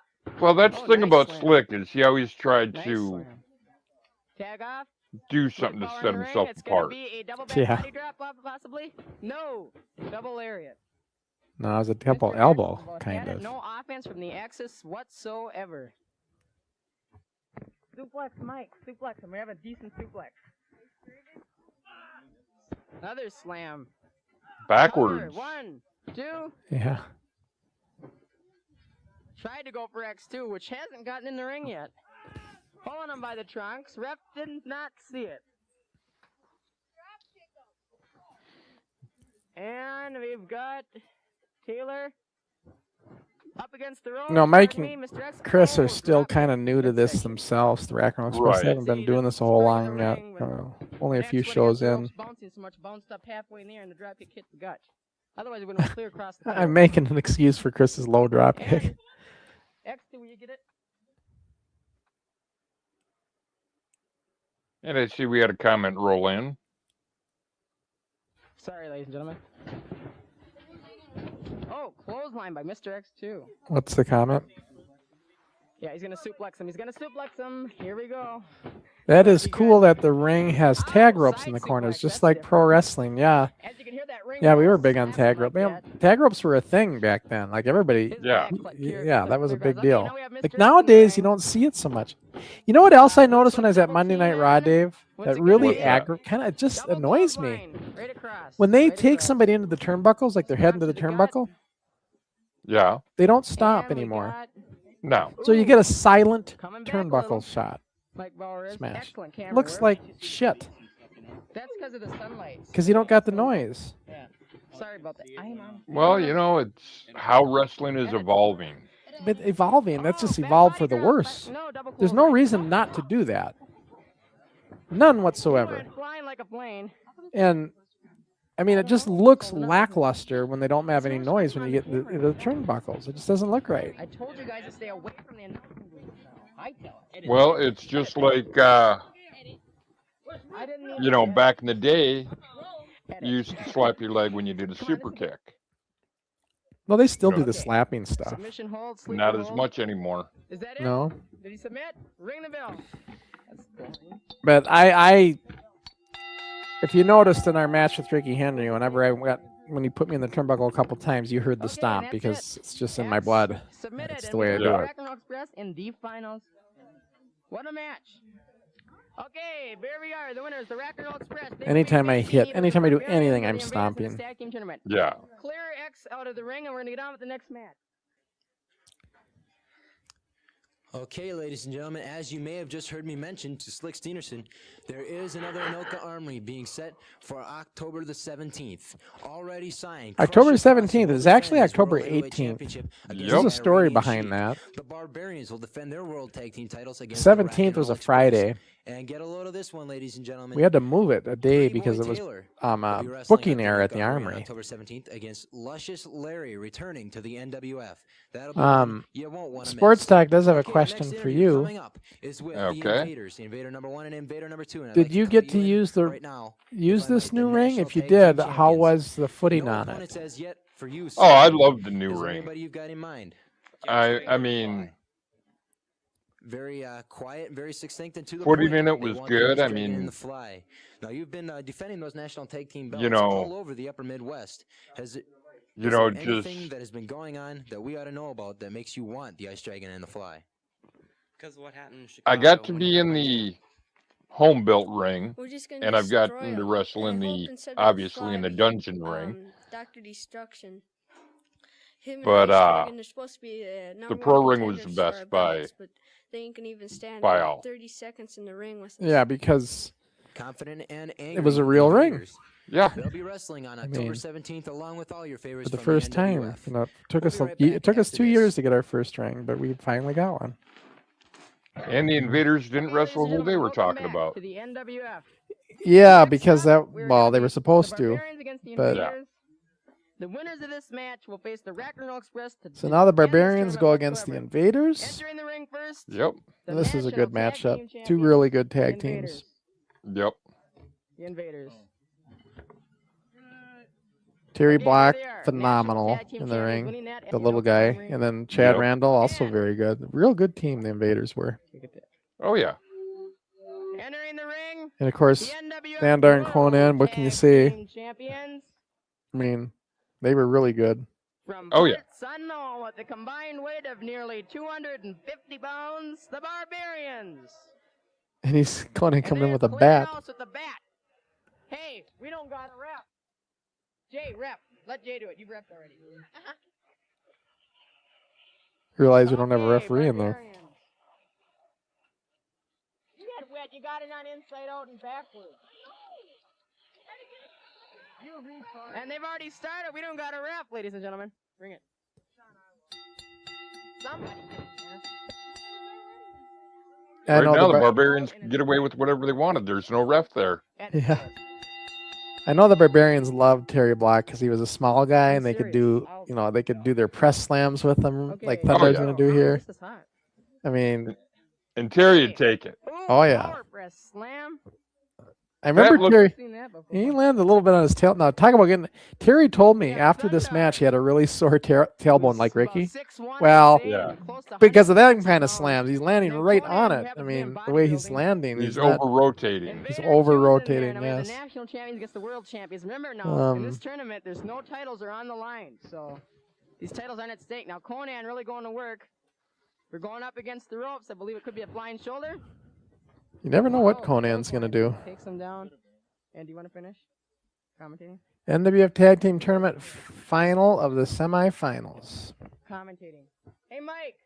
Well, that's Oh, the thing nice about slam. Slick is he always tried Nice to slam. Tag off. do something to Mike Bauer set in the ring. himself It's gonna apart. be a double back Yeah. body drop, possibly. No, double lariat. No, it was a double Mr. X elbow, about kind had it. of. No offense from the Axis whatsoever. Suplex, Mike. Suplex him. We have a decent suplex. Another slam. Backwards. Cover. 1, 2. Yeah. Tried to go for X2, which hasn't gotten in the ring yet. Pulling him by the trunks. Ref did not see it. And we've got Taylor up against the ropes. No, Mike Pardon and me, Mr. X. Chris Oh, are still drop kind of kick. new to Good this section. themselves. The Rackroll Express Right. haven't been See, doing the this a whole spring in long the yet. ring, but Only a Max few went against shows the in. ropes, bouncing so much, bounced up halfway in there, and the drop kick hit the gut. Otherwise, it would have went clear across the I'm making an excuse for Chris's low drop kick. And X2, will you get it? And I see we had a comment roll in. Sorry, ladies and gentlemen. Oh, clothesline by Mr. X2. What's the comment? Yeah, he's gonna suplex him. He's gonna suplex him. Here we go. That is cool that the ring has tag ropes in the corners, just like pro wrestling. Yeah. As you can hear that ring. Yeah, we were roll big on snapping tag like rope. Man, that. tag ropes were a thing back then. Like everybody, His Yeah. back clip here, yeah, clip that was a clear big across. Okay, deal. now we have Mr. Like X in the nowadays, you ring. don't see it so much. You know what else I noticed when I was at Double Monday team Night Raw, man. Dave? What's That it really gonna be? kind of just Double annoys me. clothesline, right across, When they right take across. somebody into the turnbuckles, like they're heading to the Onto the gut. turnbuckle, Yeah. they don't stop And we anymore. got- No. So you get a silent Coming back a little. turnbuckle shot. Mike Bauer is Smash. excellent camera Looks work. like shit That's because of the sunlight. because you don't got the noise. Yeah. Sorry about that. I am on. Well, you know, it's how wrestling is evolving. But evolving, that's just Oh, back evolved body for the drop. worse. No, double There's no clothesline. reason not to do that. None He whatsoever. went flying like a plane. And I mean, it just looks lackluster when they don't have any noise when you get the turnbuckles. It just doesn't look right. I told you guys to stay away from the announcing booth now. I tell it. Well, it's just like, I didn't mean you to know, say back in the day, edit. you used to slap your leg when you did a super kick. Well, they still do the Okay. slapping stuff. Submission hold, sleeper Not as hold. much anymore. Is that it? No, Did he submit? Ring the bell. That's boring. but I if you noticed in our match with Ricky Henry, when he put me in the turnbuckle a couple times, you heard the Okay, stomp that's because it. it's just in my X blood. Submitted. That's and the way we I got do the it. Rock and Roll Express in the finals. What a match. Okay, here we are. The winners, the Rock and Roll Express. They Anytime I beat hit, the anytime I do Barbarians anything, and I'm the Invaders in stomping. this tag team tournament. Yeah. Clear X out of the ring, and we're going to get on with the next match. Okay, ladies and gentlemen, as you may have just heard me mention to Slick Steenerson, there is another Anoka Armory being set for October the 17th. Already signed. October Crusher Crossen 17th will is actually defend his October World Heavyweight 18th. Championship against There's a story Irene behind Sheik. that. The Barbarians will defend their World Tag Team titles against the Rock and 17th was Roll a Express. Friday. And get a load of this one, ladies and gentlemen. We had to move it a day Pretty because Boy it was Taylor will be wrestling booking at error at Anoka the Armory on Armory. October 17th against Luscious Larry returning to the NWF. That'll be Um, one you won't want to Sports miss. Talk does have a Okay, the question next for interview you. coming up is with the Okay. Invaders, Invader number 1 and Invader number 2. And I'd Did like you cut get to in use the right now to use this invite the new ring? National If you Tag Team did, how Champions. was the footing No on opponents it? as yet for you. Oh, I sir. love the new Is there ring. anybody you've got in mind? I mean, Very quiet, very succinct, and to the Footing point. in it They was want good. the I Ice Dragon mean- and the Fly. Now you've been defending those national tag team belts You know- all over the Upper Midwest. Is you know, there just anything that has been going on that we ought to know about that makes you want the Ice Dragon and the Fly? Because what happened in Chicago. I got to when be you in went the home built ring, We're just gonna and I've destroy gotten to 'em. wrestle And in I hope the instead of obviously in the Fly, dungeon ring. Dr. Destruction. Him and But Ice Dragon, they're supposed to be the number pro one ring was the contenders for our best by belts, but they ain't gonna even stand all. 30 seconds in the ring with us. Yeah, because Confident and angry. it was a real ring. Invaders. Yeah. They'll be wrestling on October 17th along with all your favorites For the from first time. NWF. You know, it took We'll us be right it back took us after 2 this. years to get our first ring, but we finally got one. And the Invaders didn't Okay, ladies wrestle and who they gentlemen, were welcome talking back about. to the NWF. Yeah, Next because up, that we're well, gonna they were face supposed the to. Barbarians against the but- Invaders. The winners of this match will face the Rock and Roll Express to So now the end this Barbarians tournament go against the whatsoever. Invaders. Entering the ring first. Yep. the This is a National good Tag matchup. Team 2 Champions, really good the tag Invaders. teams. Yep. The Invaders. Terry Okay, Black, here they are. phenomenal National Tag Team in the Champions ring. winning that The at little Anoka guy. Ring. And then Chad Yep. Randall, also And- very good. Real good team, the Invaders were. Oh yeah. Entering the ring. And of The course, NWF Thandar and World Conan, what can you Tag say? Team Champions I mean, they were really good. from Oh, yeah. Port Sunno with a combined weight of nearly 250 pounds, the Barbarians. And he's Conan coming in And with a they're bat. clearing house with a bat. Hey, we don't got a rep. Jay, rep. Let Jay do it. You've repped already. Realize we don't have a Okay, referee in there. Barbarians. You got wet. You got it on inside out and backwards. And they've already started. We don't got a ref, ladies and gentlemen. Bring it. Somebody. I Right know now, the the Bar- Barbarians can get away with whatever they wanted. There's no ref there. Yeah. I know the Barbarians loved Terry Black because he was a small guy I'm and they could serious. do, you know, they could do their press slams with him like Okay. Thunder's yeah. gonna do here. This is hot. I mean, And Terry'd take it. Ooh, Oh, yeah. Power press slam. I remember looked- Terry. Seen that before. He landed a little bit on his tail. Now, talk about getting. Terry told me Yeah, after this Thunder. match he had a really sore tailbone like Who's about Ricky. 6'1", Well, insane, Yeah. close to Because of that 160 kind of pounds. slams, he's landing And then right Conan, on who it. I happens to be in mean, the way he's bodybuilding. landing, He's he's not. over-rotating. Invaders over-rotating, chooses, man, and we have yes. The national champions against the world champions. Remember now, in this Um, tournament, there's no titles are on the line, so these titles aren't at stake. Now Conan really going to work. We're going up against the ropes. I believe it could be a flying shoulder. You never know what Oh, Conan's gonna do. Takes him down. And do you want to finish commentating? NWF Tag Team Tournament final of the semifinals. Commentating. Hey, Mike.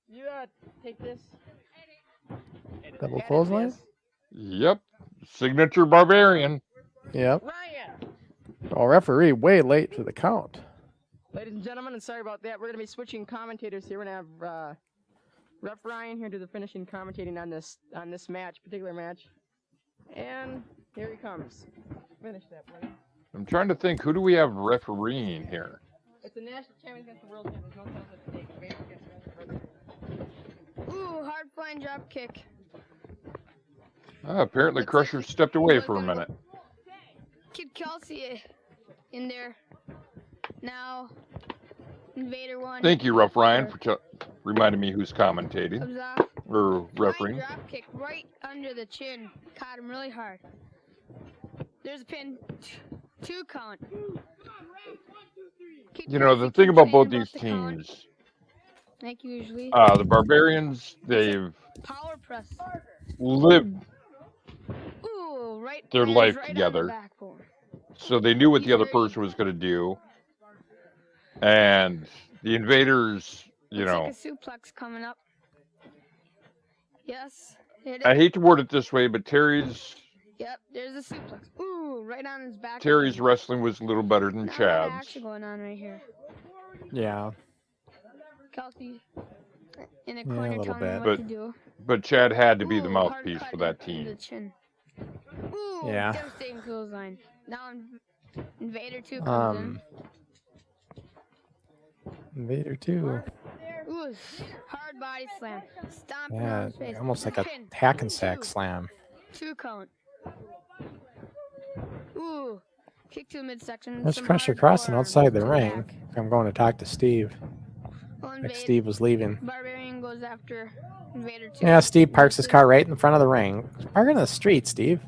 You take this. Double Edit clothesline. this. Yep. Signature Barbarian. Yep. Ryan. Oh, referee way late for the count. Ladies and gentlemen, and sorry about that. We're going to be switching commentators here. We're going to have Ref Ryan here do the finishing commentating on this match, particular match. And here he comes. Finish that, please. I'm trying to think, who do we have refereeing here? It's the national champions against the world champions. No titles at stake. Invaders against the Barbarians. Ooh, hard flying drop kick. Apparently, Crusher stepped away for a minute. Kid Kelsey in there. Now, Invader 1. Thank you, Rough Ryan, for reminding me who's commentating Comes off. or Flying refereeing. drop kick right under the chin. Caught him really hard. There's a pin. 2 count. Kid You know, the Kelsey thing about both complaining these the count, teams, like usually. the Barbarians, they've Power press. lived, Ooh, right. their lands life right on the together. backbone. so they knew what the other person was going to do. And the Invaders, you Looks know, like a suplex coming up. Yes. Hit it. I hate to word it this way, but Terry's Yep, there's a suplex. Ooh, right on his back. Terry's wrestling was a little better than Not a lot of Chad's. action going on right here. Yeah. Kelsey in a Yeah, a corner little telling him bit. what to do. But Chad had to be the Ooh, mouthpiece hard for cut that into the team. chin. Ooh, Yeah. devastating clothesline. Now Invader 2 comes Invader 2. in. Ooh, hard body slam. Stomping on Yeah, his face. almost like a Pin. hack and sack 2. slam. 2 count. Ooh, kick to the midsection. There's some Crusher hard Crossen forearms outside the to ring. back. I'm going to talk to Steve. Well, Like Invader- Steve was leaving. Barbarian goes after Invader 2. Yeah, Steve parks his car right in front of the ring. Park in the street, Steve.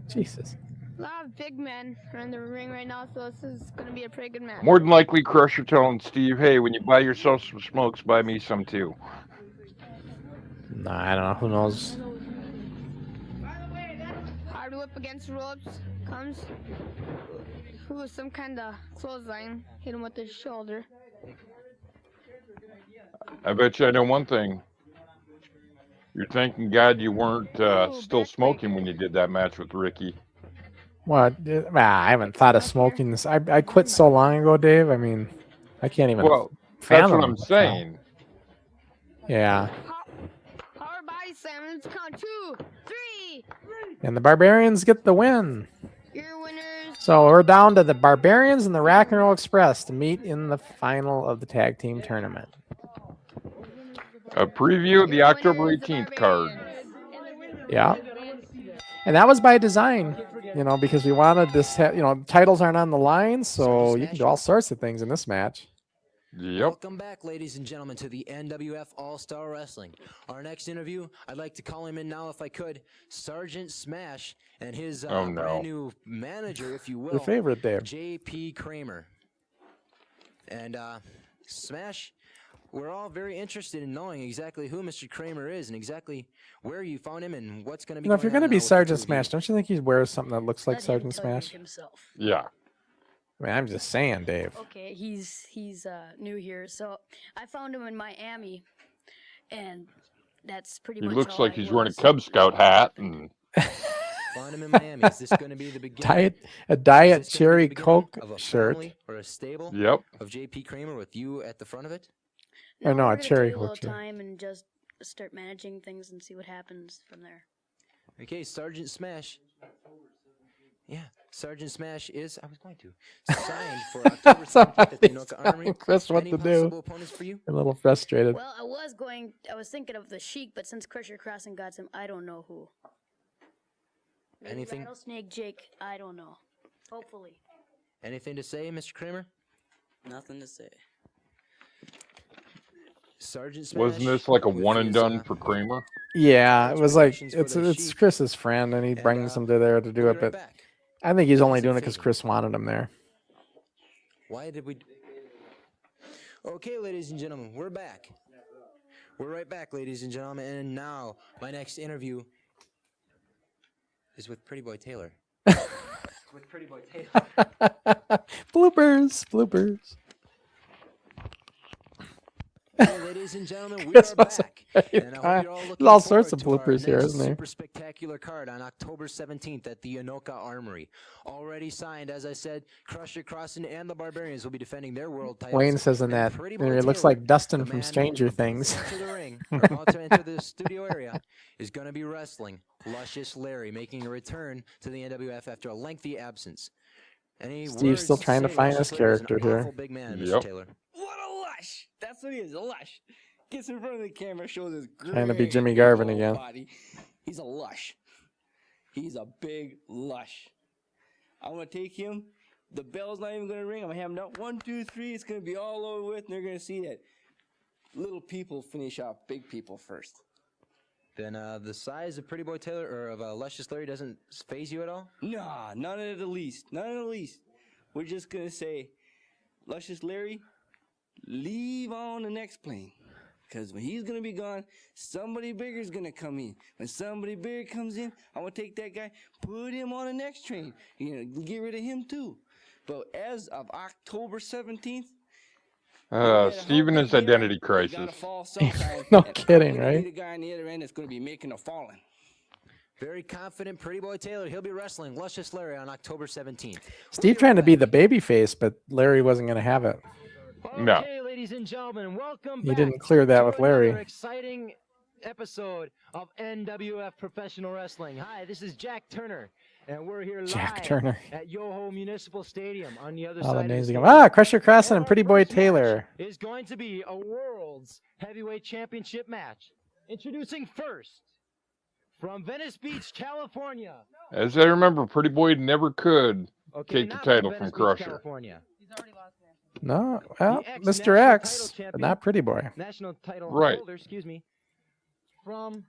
Jesus. A lot of big men are in the ring right now, so this is going to be a pretty good match. More than likely, Crusher telling Steve, "Hey, when you buy yourself some smokes, buy me some too." Nah, I don't know. Who knows? up against the ropes, comes with some kind of clothesline, hit him with his shoulder. I bet you I know one thing. You're thanking God you weren't still smoking when you did that match with Ricky. What? I haven't thought of smoking this. I quit so long ago, Dave. I mean, I can't even. Well, that's fathom what I'm saying. Yeah. Power body slam, let's count 2, 3. And the Barbarians get the win. Your winners. So we're down to the Barbarians and the Rock and Roll Express to meet in the final of the tag team tournament. A preview of the October 18th card. Yeah. And that was by design, you know, because we wanted this, titles aren't on the line, so you can do all sorts of things in this match. Yep. Welcome back, ladies and gentlemen, to the NWF All-Star Wrestling. Our next interview, I'd like to call him in now if I could, Sergeant Smash and his brand new manager, if you will. Your favorite, Dave. J.P. Kramer. And Smash, we're all very interested in knowing exactly who Mr. Kramer is and exactly where you found him and what's going to be If you're going to be Sergeant Smash, don't you think he wears something that looks like Sergeant Smash? Himself. Yeah. I mean, I'm just saying, Dave. Okay, he's new here, so I found him in Miami, and that's pretty much. He looks all like I he's wearing a was. Cub Scout hat and Found him in Miami. Is this going to be the beginning? A Diet Is this gonna be Cherry the beginning Coke of a shirt. family or a stable yep. of J.P. Kramer with you at the front of it? Or no, we're a gonna Cherry take a little Coke shirt. time and just start managing things and see what happens from there. Okay, Sergeant Smash. Yeah, Sergeant Smash is, I was going to, signed for October 17th at the Anoka Armory. Chris, what Any to possible do? opponents for you? I'm a little frustrated. Well, I was thinking of the Sheik, but since Crusher Crossen got him, I don't know who. Maybe Anything? Rattlesnake Jake, I don't know. Hopefully. Anything to say, Mr. Kramer? Nothing to say. Sergeant Smash. Wasn't this like a with one and his, done for Kramer? Yeah, it was like Congratulations for the it's Sheik. Chris's friend, and he brings him to there to do we'll it. be right But back. I think he's only How's it doing it because feel? Chris wanted him there. Why did we? Okay, ladies and gentlemen, we're back. We're right back, ladies and gentlemen. And now, my next interview is with Pretty Boy Taylor. With Pretty Boy Taylor. bloopers. Okay, ladies and gentlemen, we Chris are was back. having And a I time. hope you're all looking There's all sorts of forward to our bloopers here, next isn't there? super spectacular card on October 17th at the Anoka Armory. Already signed, as I said, Crusher Crossen and the Barbarians will be defending their world titles. Wayne says in And that Pretty it Boy looks Taylor, like Dustin the from man Stranger about Things. to enter the ring, or about to enter the studio area, is going to be wrestling Luscious Larry, making a return to the NWF after a lengthy absence. Any Steve's words still trying to say find Luscious his Larry is an character here. awful big man, Mr. Yep. Taylor. What a lush! That's what he is, a lush. Gets in front of the camera, shows his Trying to be great Jimmy Garvin whole again. Body. He's a lush. He's a big lush. I'm gonna take him. The bell's not even gonna ring. I'm gonna have him out 1, 2, 3. It's gonna be all over with, and they're gonna see that little people finish off big people first. Then the size of Pretty Boy Taylor or of Luscious Larry doesn't phase you at all? Nah, none of the least. None of the least. We're just gonna say, Luscious Larry, leave on the next plane. Because when he's gonna be gone, somebody bigger is gonna come in. When somebody bigger comes in, I'm gonna take that guy, put him on the next train. Get rid of him too. But as of October 17th, Steve and his identity crisis. gotta fall sometime. No and kidding, I'm gonna right? be the guy on the other end that's gonna be making a falling. Very confident Pretty Boy Taylor. He'll be wrestling Luscious Larry on October 17th. Steve trying to be the baby face, but Larry wasn't going to have it. No. Okay, ladies and gentlemen, welcome He back didn't clear that to with Larry. another exciting episode of NWF Professional Wrestling. Hi, this is Jack Turner, and we're here Jack live Turner. at Youho Municipal Stadium on the other All the side names of he the got. Crusher Crossen and Pretty Boy first match Taylor. is going to be a World's Heavyweight Championship match. Introducing first, from Venice Beach, California. As I remember, Pretty Boy never could Okay, take the not title Venice from Beach, Crusher. California. No, well, The Mr. ex-national X, title but champion. not Pretty Boy. National title Right. holder, excuse me, from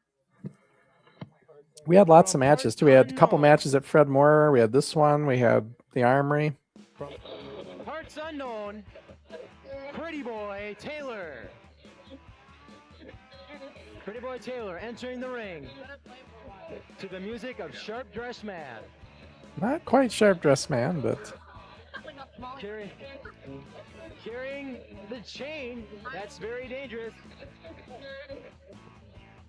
We had lots of matches too. We had a couple matches at Fred Moore. We had this one. We had the Armory. parts unknown, Pretty Boy Taylor. Pretty Boy Taylor entering the ring. to the music of Sharp Dressed Man. Not quite Sharp Dressed Man, but Carrying the chain. That's very dangerous.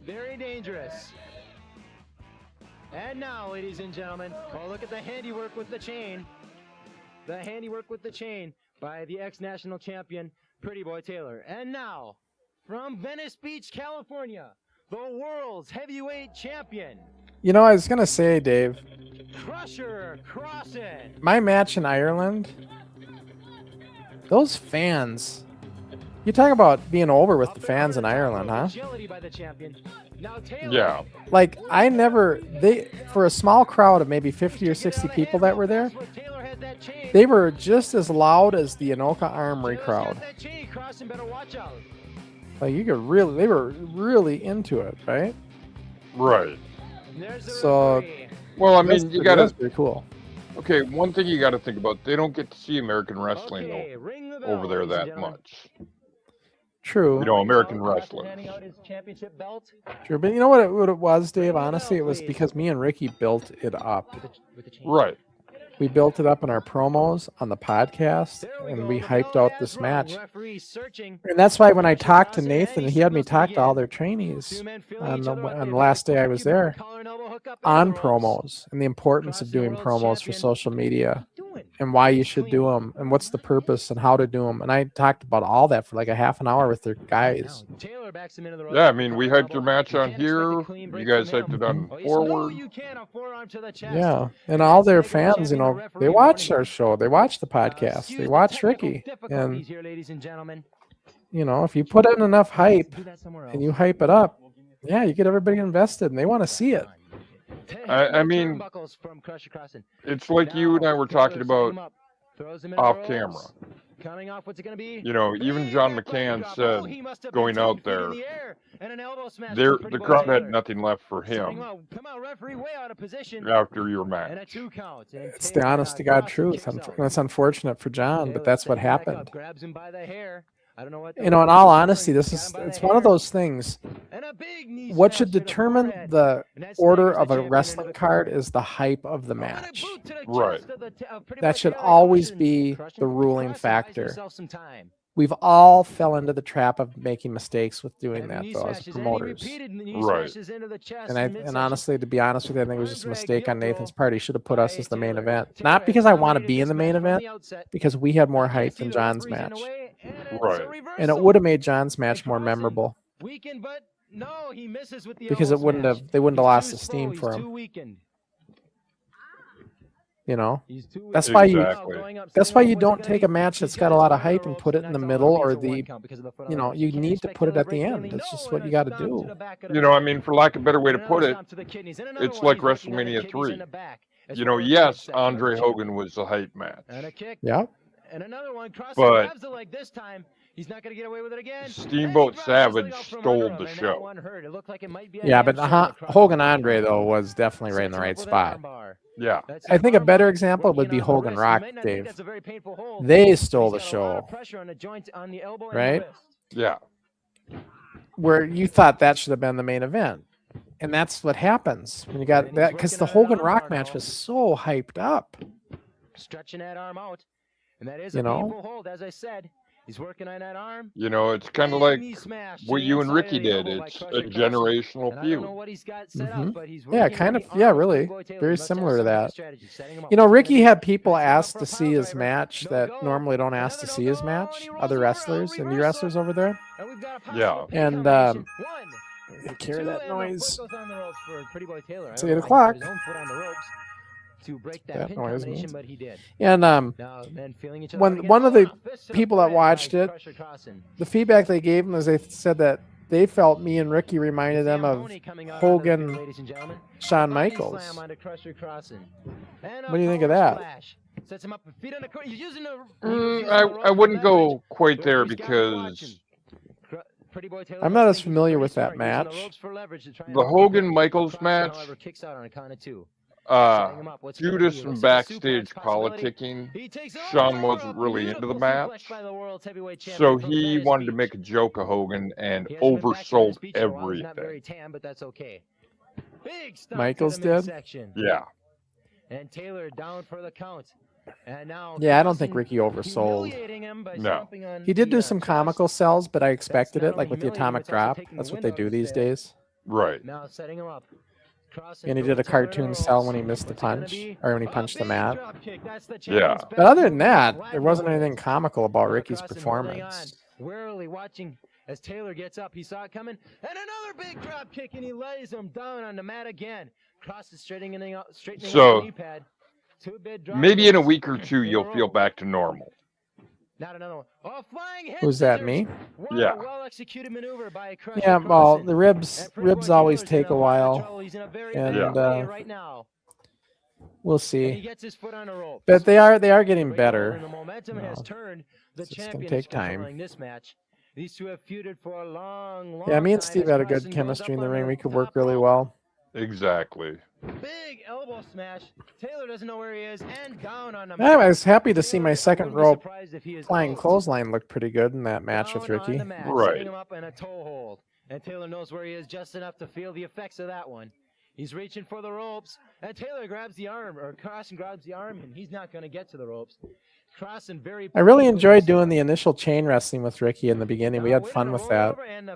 Very dangerous. And now, ladies and gentlemen, oh, look at the handiwork with the chain. The handiwork with the chain by the ex-national champion, Pretty Boy Taylor. And now, from Venice Beach, California, the world's heavyweight champion, you know, I was gonna say, Dave, Crusher Crossen. my match in Ireland, those fans. You talk about being over with the fans in Ireland, huh? Agility by the champion. Now Taylor. Yeah. Like, for a small crowd of maybe 50 or 60 people that were there, they were just as loud as the Anoka Armory crowd. Like, you could really, they were really into it, right? Right. So, well, I mean, you gotta. That's pretty cool. Okay, one thing you got to think about: they don't get to see American wrestling over there that much. True. You know, American wrestling. True, but you know what it was, Dave? Honestly, it was because me and Ricky built it up. Right. We built it up in our promos on the podcast, and we hyped out this match. And that's why when I talked to Nathan, he had me talk to all their trainees on the last day I was there on promos and the importance of doing promos for social media and why you should do them and what's the purpose and how to do them. And I talked about all that for like a half an hour with their guys. Yeah, I mean, we hyped your match on here. You guys hyped it on Forward. Yeah, and all their fans, you know, they watch our show. They watch the podcast. They watch Ricky. And, you know, if you put in enough hype and you hype it up, yeah, you get everybody invested and they want to see it. I mean, it's like you and I were talking about off camera. You know, even John McCann said going out there, the crowd had nothing left for him after your match. It's the honest to God truth. It's unfortunate for John, but that's what happened. You know, in all honesty, it's one of those things. What should determine the order of a wrestling card is the hype of the match. Right. That should always be the ruling factor. We've all fell into the trap of making mistakes with doing that, though, as promoters. Right. And honestly, to be honest with you, I think it was just a mistake on Nathan's part. He should have put us as the main event. Not because I want to be in the main event, because we had more hype than John's match. Right. And it would have made John's match more memorable. Because they wouldn't have lost the steam for him. You know, that's why you don't take a match that's got a lot of hype and put it in the middle or you need to put it at the end. It's just what you got to do. You know, I mean, for lack of a better way to put it, it's like WrestleMania 3. You know, yes, Andre Hogan was a hype match. Yeah. But he's not going to get away with it again. Steamboat Savage stole the show. Yeah, but Hogan Andre, though, was definitely right in the right spot. Yeah. I think a better example would be Hogan Rock, Dave. They stole the show. Right? Yeah. Where you thought that should have been the main event. And that's what happens when you got that, because the Hogan Rock match was so hyped up. Stretching that arm out. And that is a painful hold, as I said. He's working on that arm. You know, it's kind of like what you and Ricky did. It's a generational feud. Yeah, kind of. Yeah, really. Very similar to that. You know, Ricky had people ask to see his match that normally don't ask to see his match. Other wrestlers, indie wrestlers over there. Yeah. And carry that noise. It's 8 o'clock. To break that noise means. But he did. And when one of the people that watched it, the feedback they gave him was they said that they felt me and Ricky reminded them of Hogan, Shawn Michaels. What do you think of that? I wouldn't go quite there because I'm not as familiar with that match. The Hogan-Michaels match, due to some backstage politicking, Shawn wasn't really into the match, so he wanted to make a joke of Hogan and oversold everything. Big stop Michaels to the did? midsection. Yeah. And Taylor down for the count. And now Yeah, I don't think Crossen Ricky oversold. humiliating him by No. stomping on He did the, do some crotch. comical sells, but I expected not it, like only with the humiliating, atomic it's also drop. taking the That's what wind they out do of his these sails. days. Right. Now setting him up. Crossen And he did a throws Taylor in cartoon the sell ropes. when he missed the What's it gonna punch, be? or when he A punched the big mat. drop kick. That's the Yeah. champion's But best other than move. that, Live there wasn't moment. anything comical about Now Ricky's Crossen holding on, performance. warily watching as Taylor gets up. He saw it coming, and another big drop kick, and he lays him down on the mat again. Crossen straightening up So, the knee pad. Two big drop Maybe in a kicks week or two, in a you'll row. feel back to normal. Not another one. Oh, flying head Who's that, scissors. me? What Yeah. a well-executed maneuver by Crusher Yeah, well, Crossen. the ribs And pretty boy always Taylor's take in a lot of while, trouble. He's in a very and bad way right now. we'll And he see. gets his foot on the rope. But they are getting Great better. hold, and the momentum you has know. turned. The It's just gonna champion take is time. controlling this match. These two have feuded for a long Yeah, me and time Steve as had a Crossen good goes chemistry up in the on ring. We could work top really rope. well. Exactly. Big elbow smash. Taylor doesn't know where he is, and down on the Yeah, I mat. was happy to see Taylor, my I second wouldn't be rope surprised if he is flying out. clothesline looked pretty good in that match with Down on Ricky. the mat, Right. setting him up in a toe hold. And Taylor knows where he is just enough to feel the effects of that one. He's reaching for the ropes, and Taylor grabs the arm, or Crossen grabs the arm, and he's not going to get to the ropes. Crossen very. I really enjoyed doing the initial chain wrestling with Ricky in the beginning. We had fun with that. And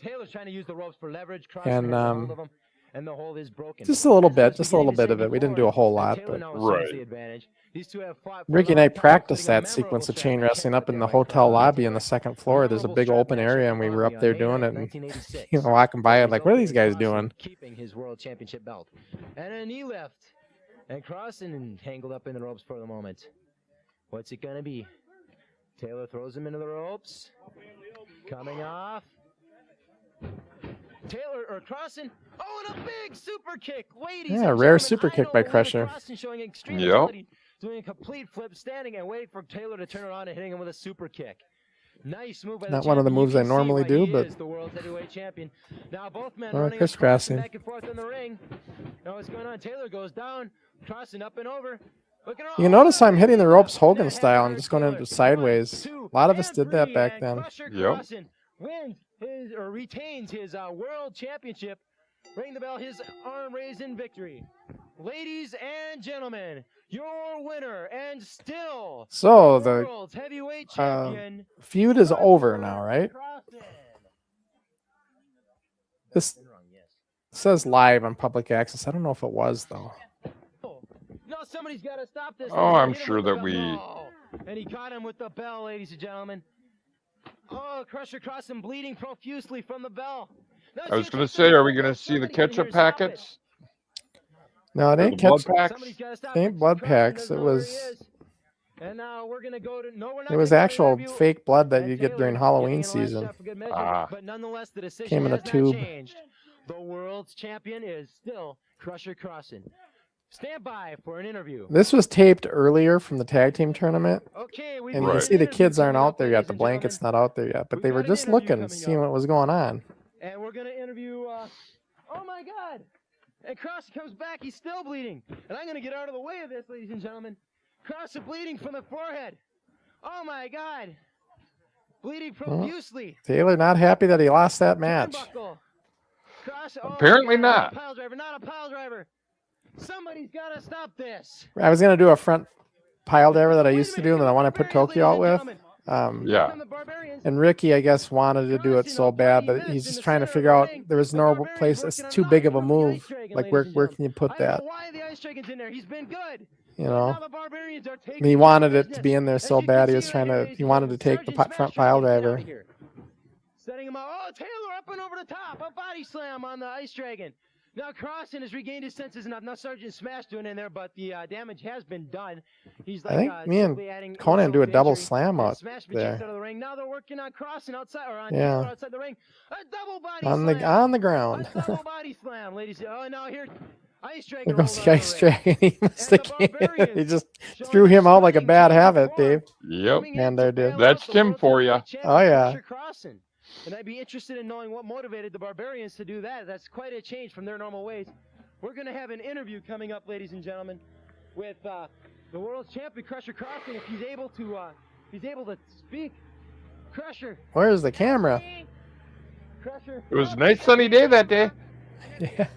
Taylor's trying to use the ropes for leverage. Crossen And, has a hold of him, and the hold is broken. Just a little As I bit, was just a little beginning to bit say of it. We didn't do before, a whole and lot, Taylor but now assumes Right. the advantage. These two have fought for Ricky a and I long time, practiced putting a that sequence memorable of chain strap wrestling match up in there the by hotel Crossen. lobby on the second floor. There's a Memorable big strap open match area, at and we the were Lobby up there on May doing 9th, it. And 1986. you know, walking by, The like, what are these result is guys doing? Crossen keeping his world championship belt. And a knee lift. And Crossen entangled up in the ropes for the moment. What's it gonna be? Taylor throws him into the ropes. Coming off. Taylor or Crossen. Oh, and a big super kick, ladies. Yeah, and rare gentlemen, super I kick know by Leonard Crusher. Crossen showing extreme Yep. agility, doing a complete flip, standing and waiting for Taylor to turn around and hitting him with a super kick. Nice move by the Not one of the champion. You moves I can see normally why do, he but- is the world heavyweight champion. Now both men Or running Chris at Crossen Crossen. back and forth in the ring. Now what's going on? Taylor goes down, Crossen up and over. You can notice I'm hitting the ropes Hogan style. I'm just going into sideways. A lot of us did that back then. Crusher Yep. Crossen wins his or retains his world championship. Ring the bell, his arm raised in victory. Ladies and gentlemen, your winner and still So the world's heavyweight champion. feud is over now, right? Crossen. This says live on public access. I don't know if it was, though. No, somebody's got to stop this. Oh, I'm Hit him sure with the that bell. we- No. And he caught him with the bell, ladies and gentlemen. Oh, Crusher Crossen bleeding profusely from the bell. No, I was see, going to it's say, just- are we going to see the somebody in here ketchup to stop it. packets? No, it Or the ain't blood ketchup. packs? Somebody's gotta stop It ain't it. blood Crossen packs. doesn't It know where he was. is. And now we're gonna go to. No, we're not. It was gonna go to actual interview. fake blood that And you get Taylor during giving Halloween a last season. shot for good measure, Ah. But nonetheless, the decision Came in a has not tube. changed. The world's champion is still Crusher Crossen. Stand by for an interview. This was taped earlier from the tag team tournament, Okay, we and you Right. can see the kids aren't out there yet. The blanket's not out there yet, but We've they were got an just interview looking, coming seeing up. what was going on. And we're gonna interview. Oh my God! And Crossen comes back. He's still bleeding. And I'm gonna get out of the way of this, ladies and gentlemen. Crossen bleeding from the forehead. Oh my God! Bleeding profusely. Taylor not happy that he lost that match. Turnbuckle. Crossen. Oh my Apparently God, not. a pile driver. Not a pile driver. Somebody's got to stop this. I was gonna do a front pile driver that I Wait a used to minute, do, and then I want to put Barbarians, Tokyo out ladies with. and gentlemen. Yeah. From the Barbarians. And Ricky, I guess, wanted to do it so bad, but he's just trying to figure out there was no place. It's too big of a move. Like where can you put I don't that? know why the Ice Dragon's in there. He's been good. You But know. now the Barbarians are taking And he care of wanted it to business. be in there As so you can bad. He see was right trying here, to. ladies He and wanted to gentlemen, take the Sergeant front Smasher pile gets it out driver. of here. Setting him up. Oh, Taylor up and over the top. A body slam on the Ice Dragon. Now Crossen has regained his senses enough. Now Sergeant Smash doing in there, but the damage has been done. He's like, I think me and simply adding Conan do a insult to double injury. slam And out Smash there. out of the ring. Now they're working on Crossen outside or on Yeah. Taylor outside the ring. A double body On slam. the ground. A double body slam, ladies. Oh, now here, Ice Dragon. There goes rolled the out Ice of the ring. Dragon. He must And have the came. Barbarians He just showing threw him out like a strength bad to habit, perform. Dave. Yep. Coming in And to I did. bail That's out the Tim world for ya. heavyweight champion, Oh, yeah. Crusher Crossen. And I'd be interested in knowing what motivated the Barbarians to do that. That's quite a change from their normal ways. We're going to have an interview coming up, ladies and gentlemen, with the world champion Crusher Crossen. If he's able to speak. Crusher. Where's the camera? Crusher. It was a nice sunny day that day. Yeah.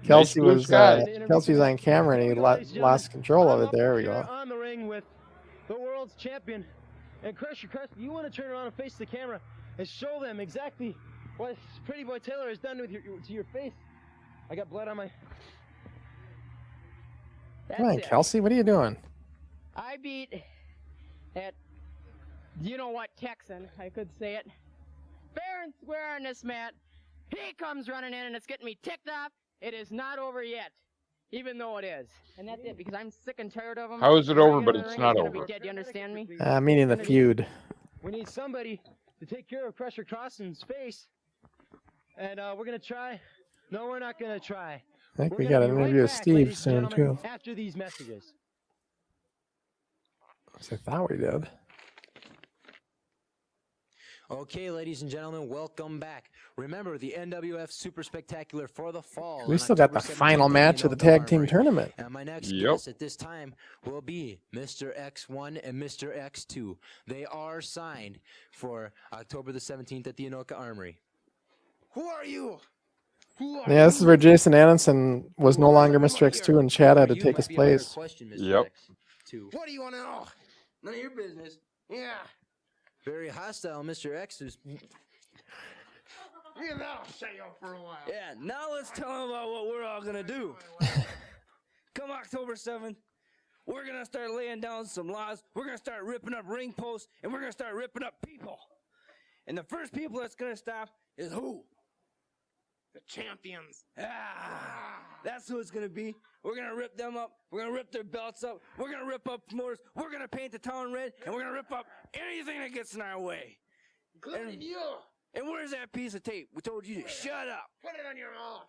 Kelsey blue was sky. Kelsey's on camera and he lost control of it. There we go. On the ring with the world's champion and Crusher Crossen. You want to turn around and face the camera and show them exactly what Pretty Boy Taylor has done with to your face. I got blood on my. Come on, Kelsey, what are you doing? I beat that, you know what, Texan, I could say it, fair and square on this mat. He comes running in and it's getting me ticked off. It is not over yet, even though it is. And that's it, because I'm sick and tired of him. How is it over, but it's not over? Be dead, you understand me? Meaning the feud. We need somebody to take care of Crusher Crossen's face. And we're going to try. No, we're not going to try. I think we got an interview with Steve soon, too. After these messages. I thought we did. Okay, ladies and gentlemen, welcome back. Remember the NWF Super Spectacular for the fall. We still got the final match of the tag team tournament. And my next guest at this time will be Mr. X1 and Mr. X2. They are signed for October the 17th at the Anoka Armory. Who are you? Yeah, this is where Jason Anderson was no longer Mr. X2 and Chad had to take his place. Yep. What do you want to know? None of your business. Yeah. Very hostile, Mr. X is. Yeah, that'll shut you up for a while. Yeah, now let's tell them about what we're all going to do. Come October 7th, we're going to start laying down some laws. We're going to start ripping up ring posts, and we're going to start ripping up people. And the first people that's going to stop is who? The champions. That's who it's going to be. We're going to rip them up. We're going to rip their belts up. We're going to rip up promoters. We're going to paint the town red, and we're going to rip up anything that gets in our way. Including you. And where's that piece of tape? We told you to shut up. Put it on your mouth.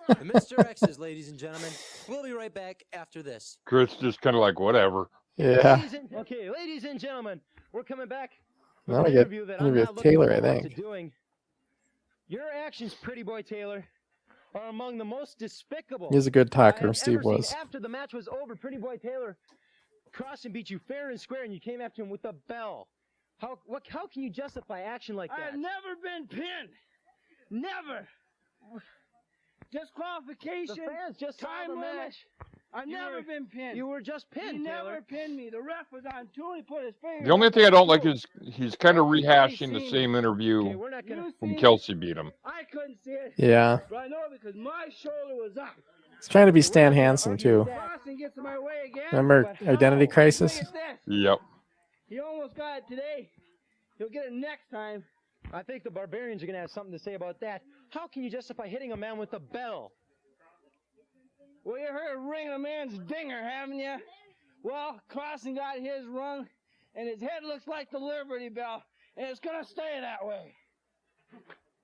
The Mr. X's, ladies and gentlemen. We'll be right back after this. Chris just kind of like, whatever. Yeah. Okay, ladies and gentlemen, we're coming back. Now we get interview with Taylor, I think. Your actions, Pretty Boy Taylor, are among the most despicable. He's a good talker, Steve was. After the match was over, Pretty Boy Taylor Crossen beat you fair and square, and you came after him with a bell. How can you justify action like that? I've never been pinned. Never. Disqualification. The fans just time saw the limit. match. I've never been pinned. You were just pinned, He Taylor. never pinned me. The ref was on tool. He put his finger. The only thing I don't like is he's kind of rehashing the same interview when Kelsey beat him. I couldn't see it. Yeah. But I know because my shoulder was up. He's trying to be Stan Hansen, too. Crossen gets in my way again. Remember Identity Crisis? Yep. He almost got it today. He'll get it next time. I think the Barbarians are going to have something to say about that. How can you justify hitting a man with a bell? Well, you heard ring a man's dinger, haven't you? Well, Crossen got his rung, and his head looks like the Liberty Bell, and it's going to stay that way.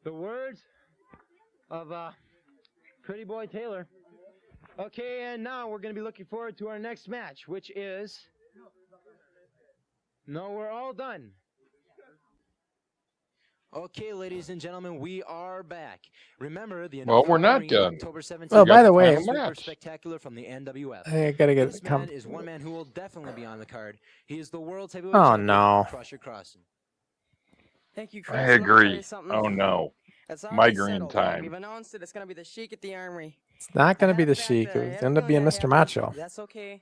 The words of Pretty Boy Taylor. Okay, and now we're going to be looking forward to our next match, which is... No, we're all done. Okay, ladies and gentlemen, we are back. Remember the Well, we're not done. October 17th. Well, by the way, Super Spectacular from the NWF. I gotta get this man is one man who will definitely be on the card. He is the world's heavyweight champion, no. Crusher Crossen. Thank you, Chris. I agree. Oh no. Migraine time. We've announced it. It's going to be the Sheik at the Armory. It's not going to be the Sheik. It's going to be Mr. Macho. That's okay,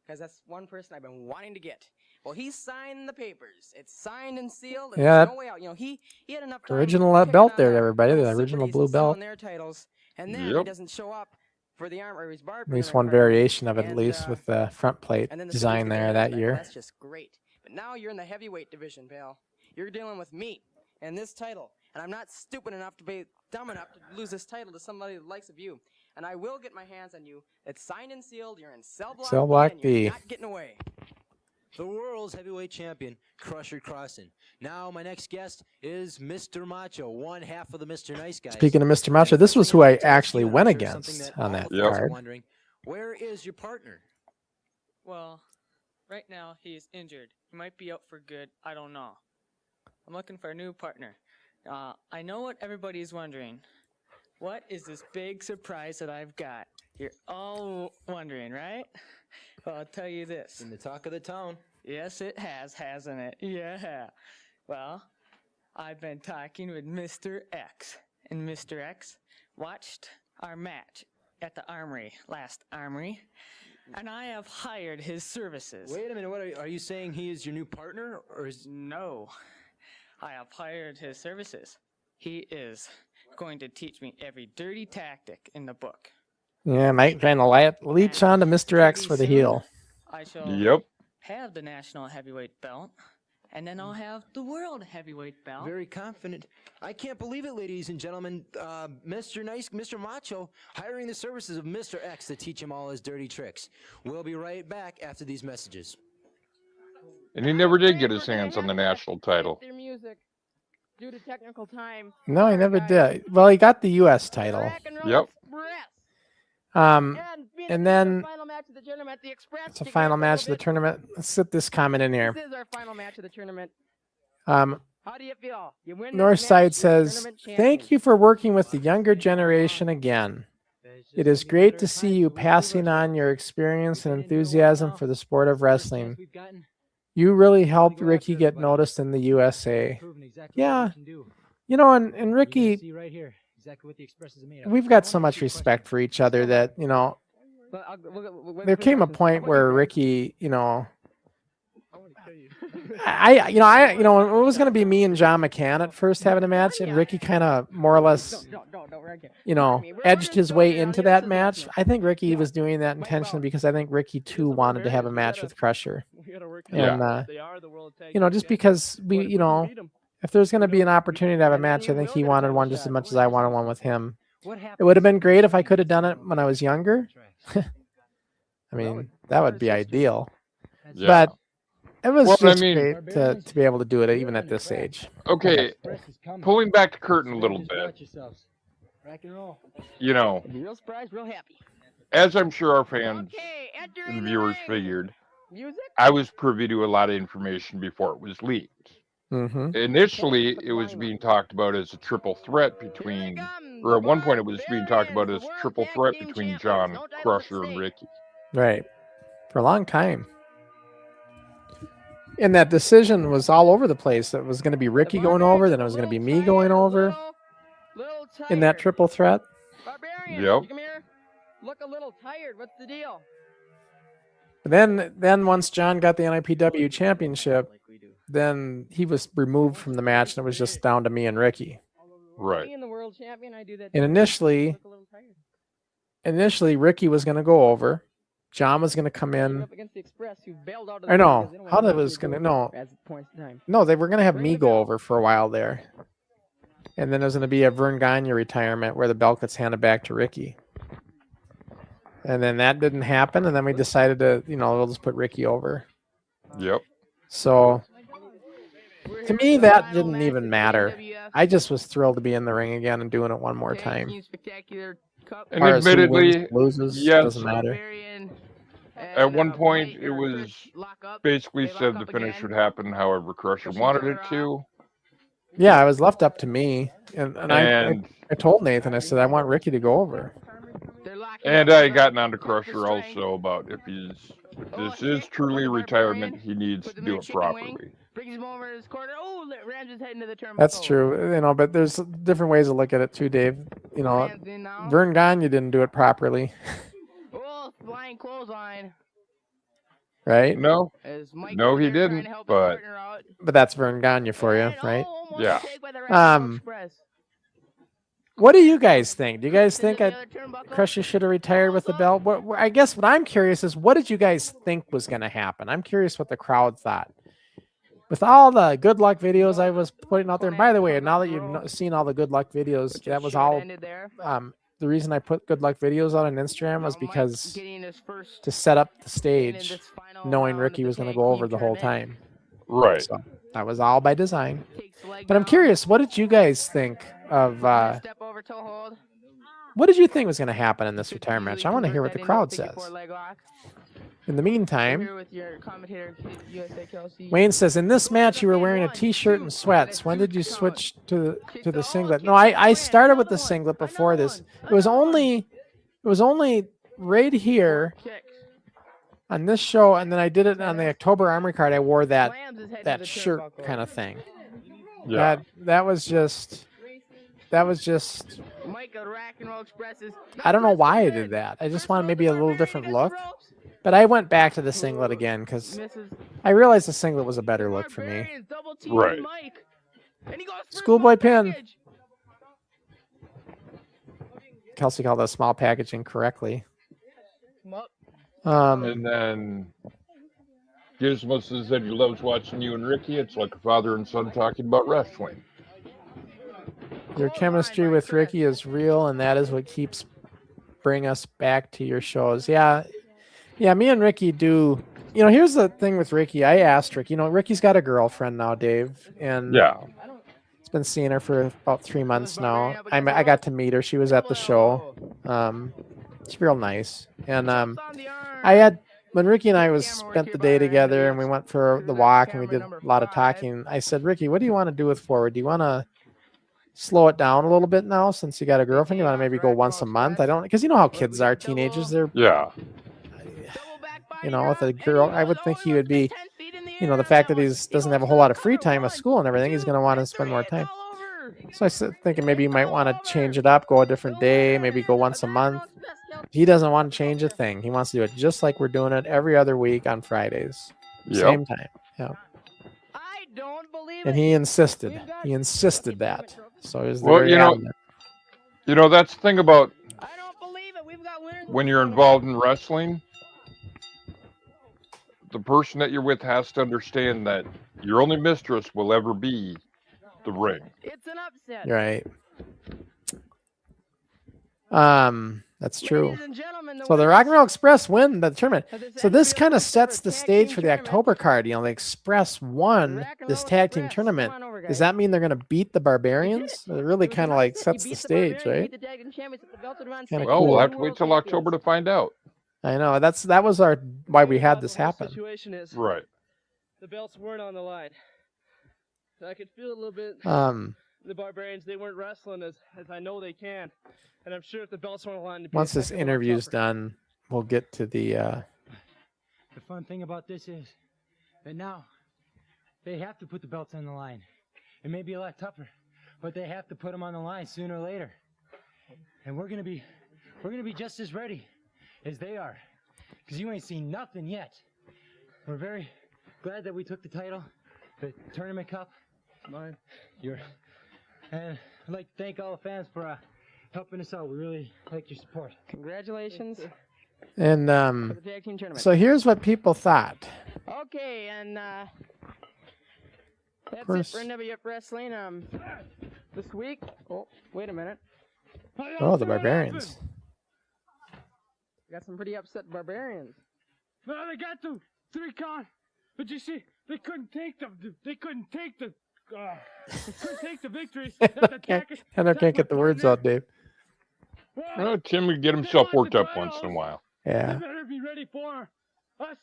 because that's one person I've been wanting to get. Well, he signed the papers. It's signed and sealed. And yeah. There's no way out. You know, he had enough time Original belt there, everybody. The original blue belt. Their titles, and then he doesn't show up for the Armory. At least one variation of it, at least with the front plate design there that year. That's just great. But now you're in the heavyweight division, pal. You're dealing with me and this title. And I'm not stupid enough to be dumb enough to lose this title to somebody the likes of you. And I will get my hands on you. It's signed and sealed. You're in cell block B. You're not getting away. The world's heavyweight champion, Crusher Crossen. Now, my next guest is Mr. Macho, one half of the Mr. Nice Guys. Speaking of Mr. Macho, this was who I actually went against on that card. Wondering, where is your partner? Well, right now he's injured. He might be out for good. I don't know. I'm looking for a new partner. I know what everybody's wondering. What is this big surprise that I've got? You're all wondering, right? Well, I'll tell you this. In the talk of the town. Yes, it has, hasn't it? Yeah. Well, I've been talking with Mr. X. And Mr. X, watched our match at the Armory, last Armory, and I have hired his services. Wait a minute, what are you saying he is your new partner, or is... No, I have hired his services. He is going to teach me every dirty tactic in the book. Yeah, Mike trying to leech on to Mr. X for the heel. I shall have the national heavyweight belt, and then I'll have the world heavyweight belt. Very confident. I can't believe it, ladies and gentlemen. Mr. Macho hiring the services of Mr. X to teach him all his dirty tricks. We'll be right back after these messages. And he never did get his hands on the national title. Their music due to technical time. No, he never did. Well, he got the U.S. title. Yep. And then Final match of the tournament, the Express. it's a final match of the tournament. Let's sit this comment in here. This is our final match of the tournament. How do you feel? You win Northside says, "Thank you for working with the younger generation again. It is great to see you passing on your experience and enthusiasm for the sport of wrestling. You really helped Ricky get noticed in the USA." Yeah, you know, and Ricky, we've got so much respect for each other that, you know, there came a point where Ricky, you know, it was going to be me and John McCann at first having a match, and Ricky kind of more or less, you know, edged his way into that match. I think Ricky was doing that intentionally because I think Ricky too wanted to have a match with Crusher. And, you know, just because we, you know, if there's going to be an opportunity to have a match, I think he wanted one just as much as I wanted one with him. It would have been great if I could have done it when I was younger. I mean, that would be ideal. But it was just great to be able to do it even at this age. Okay, pulling back the curtain a little bit. You know, real surprised, real happy. As I'm sure our fans and viewers figured, I was privy to a lot of information before it was leaked. Initially, it was being talked about as a triple threat between, or at one point it was being talked about as a triple threat between John, Crusher, and Ricky. Right. For a long time. And that decision was all over the place. It was going to be Ricky going over, then it was going to be me going over in that triple threat. Barbarians, come here. Look a little tired. What's the deal? Then once John got the NIPW championship, then he was removed from the match, and it was just down to me and Ricky. Right. Being the world champion, I do that. And initially, Ricky was going to go over. John was going to come in. I know how that was going to. No, they were going to have me go over for a while there, and then there's going to be a Vern Gagne retirement where the belt gets handed back to Ricky. And then that didn't happen, and then we decided to, you know, we'll just put Ricky over. Yep. So to me, that didn't even matter. I just was thrilled to be in the ring again and doing it one more time. And admittedly, loses, yes, doesn't matter. At one point, it was basically said the finish would happen however Crusher wanted it to. Yeah, it was left up to me. And I told Nathan, I said, I want Ricky to go over. And I gotten on to Crusher also about if this is truly retirement, he needs to do it properly. That's true, you know, but there's different ways to look at it too, Dave. You know, Vern Gagne didn't do it properly. Flying clothesline. Right? No, he didn't. But that's Vern Gagne for you, right? Yeah. What do you guys think? Do you guys think Crusher should have retired with the belt? I guess what I'm curious is, what did you guys think was going to happen? I'm curious what the crowd thought. With all the good luck videos I was putting out there, and by the way, now that you've seen all the good luck videos, that was all. The reason I put good luck videos out on Instagram was because to set up the stage, knowing Ricky was going to go over the whole time. Right. So that was all by design. But I'm curious, what did you guys think of? What did you think was going to happen in this retirement match? I want to hear what the crowd says. In the meantime, Wayne says, in this match, you were wearing a t-shirt and sweats. When did you switch to the singlet? No, I started with the singlet before this. It was only right here on this show, and then I did it on the October Armory card. I wore that shirt kind of thing. Yeah. That was just Mike of Rack and Roll Expresses. I don't know why I did that. I just wanted maybe a little different look. But I went back to the singlet again because I realized the singlet was a better look for me. Right. Schoolboy pin. Kelsey called it a small package incorrectly. And then Gizmo says that he loves watching you and Ricky. It's like a father and son talking about wrestling. Your chemistry with Ricky is real, and that is what keeps bringing us back to your shows. Yeah, me and Ricky do. You know, here's the thing with Ricky. I asked Ricky. You know, Ricky's got a girlfriend now, Dave, and he's been seeing her for about 3 months now. I got to meet her. She was at the show. She's real nice, and when Ricky and I spent the day together, and we went for the walk, and we did a lot of talking. I said, Ricky, what do you want to do with forward? Do you want to slow it down a little bit now since you got a girlfriend? You want to maybe go once a month? I don't, because you know how kids are, teenagers. They're you know, with a girl, I would think he would be, you know, the fact that he doesn't have a whole lot of free time with school and everything, he's going to want to spend more time. So I was thinking maybe you might want to change it up, go a different day, maybe go once a month. He doesn't want to change a thing. He wants to do it just like we're doing it every other week on Fridays. Same time. Yeah. And he insisted. He insisted that. So it was very adamant. You know, that's the thing about when you're involved in wrestling, the person that you're with has to understand that your only mistress will ever be the ring. It's an upset. Right. That's true. So the Rock and Roll Express win the tournament. So this kind of sets the stage for the October card. You know, the Express won this tag team tournament. Does that mean they're going to beat the Barbarians? It really kind of like sets the stage, right? Well, we'll have to wait till October to find out. I know that was why we had this happen. Right. The belts weren't on the line. I could feel a little bit. The Barbarians, they weren't wrestling as I know they can, and I'm sure if the belts weren't on the line. Once this interview's done, we'll get to the. The fun thing about this is that now they have to put the belts on the line. It may be a lot tougher, but they have to put them on the line sooner or later, and we're gonna be just as ready as they are, because you ain't seen nothing yet. We're very glad that we took the title, the tournament cup. Mine. And I'd like to thank all the fans for helping us out. We really like your support. Congratulations. And for the tag team tournament. so here's what people thought. Okay, and that's it for NWF Wrestling. This week. Oh, wait a minute. Oh, the Barbarians. We got some pretty upset Barbarians. No, they got to 3-count, but you see, they couldn't take the victory. Heather can't get the words out, Dave. Well, Tim would get himself worked up once in a while. Yeah. They better be ready for us.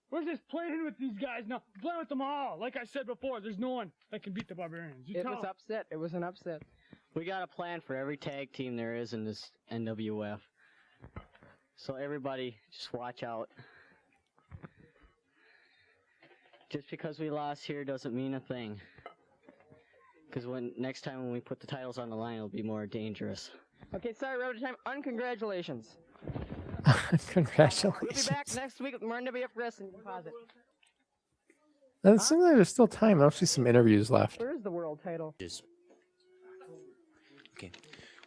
We're just playing with these guys now. Playing with them all. Like I said before, there's no one that can beat the Barbarians. It was upset. It was an upset. We got a plan for every tag team there is in this NWF. So everybody, just watch out. Just because we lost here doesn't mean a thing. Because next time when we put the titles on the line, it'll be more dangerous. Okay, sorry, we're out of time. Uncongratulations. Congratulations. We'll be back next week with more NWF Wrestling. Pause it. It seems like there's still time. There'll be some interviews left. Where is the world title? Okay.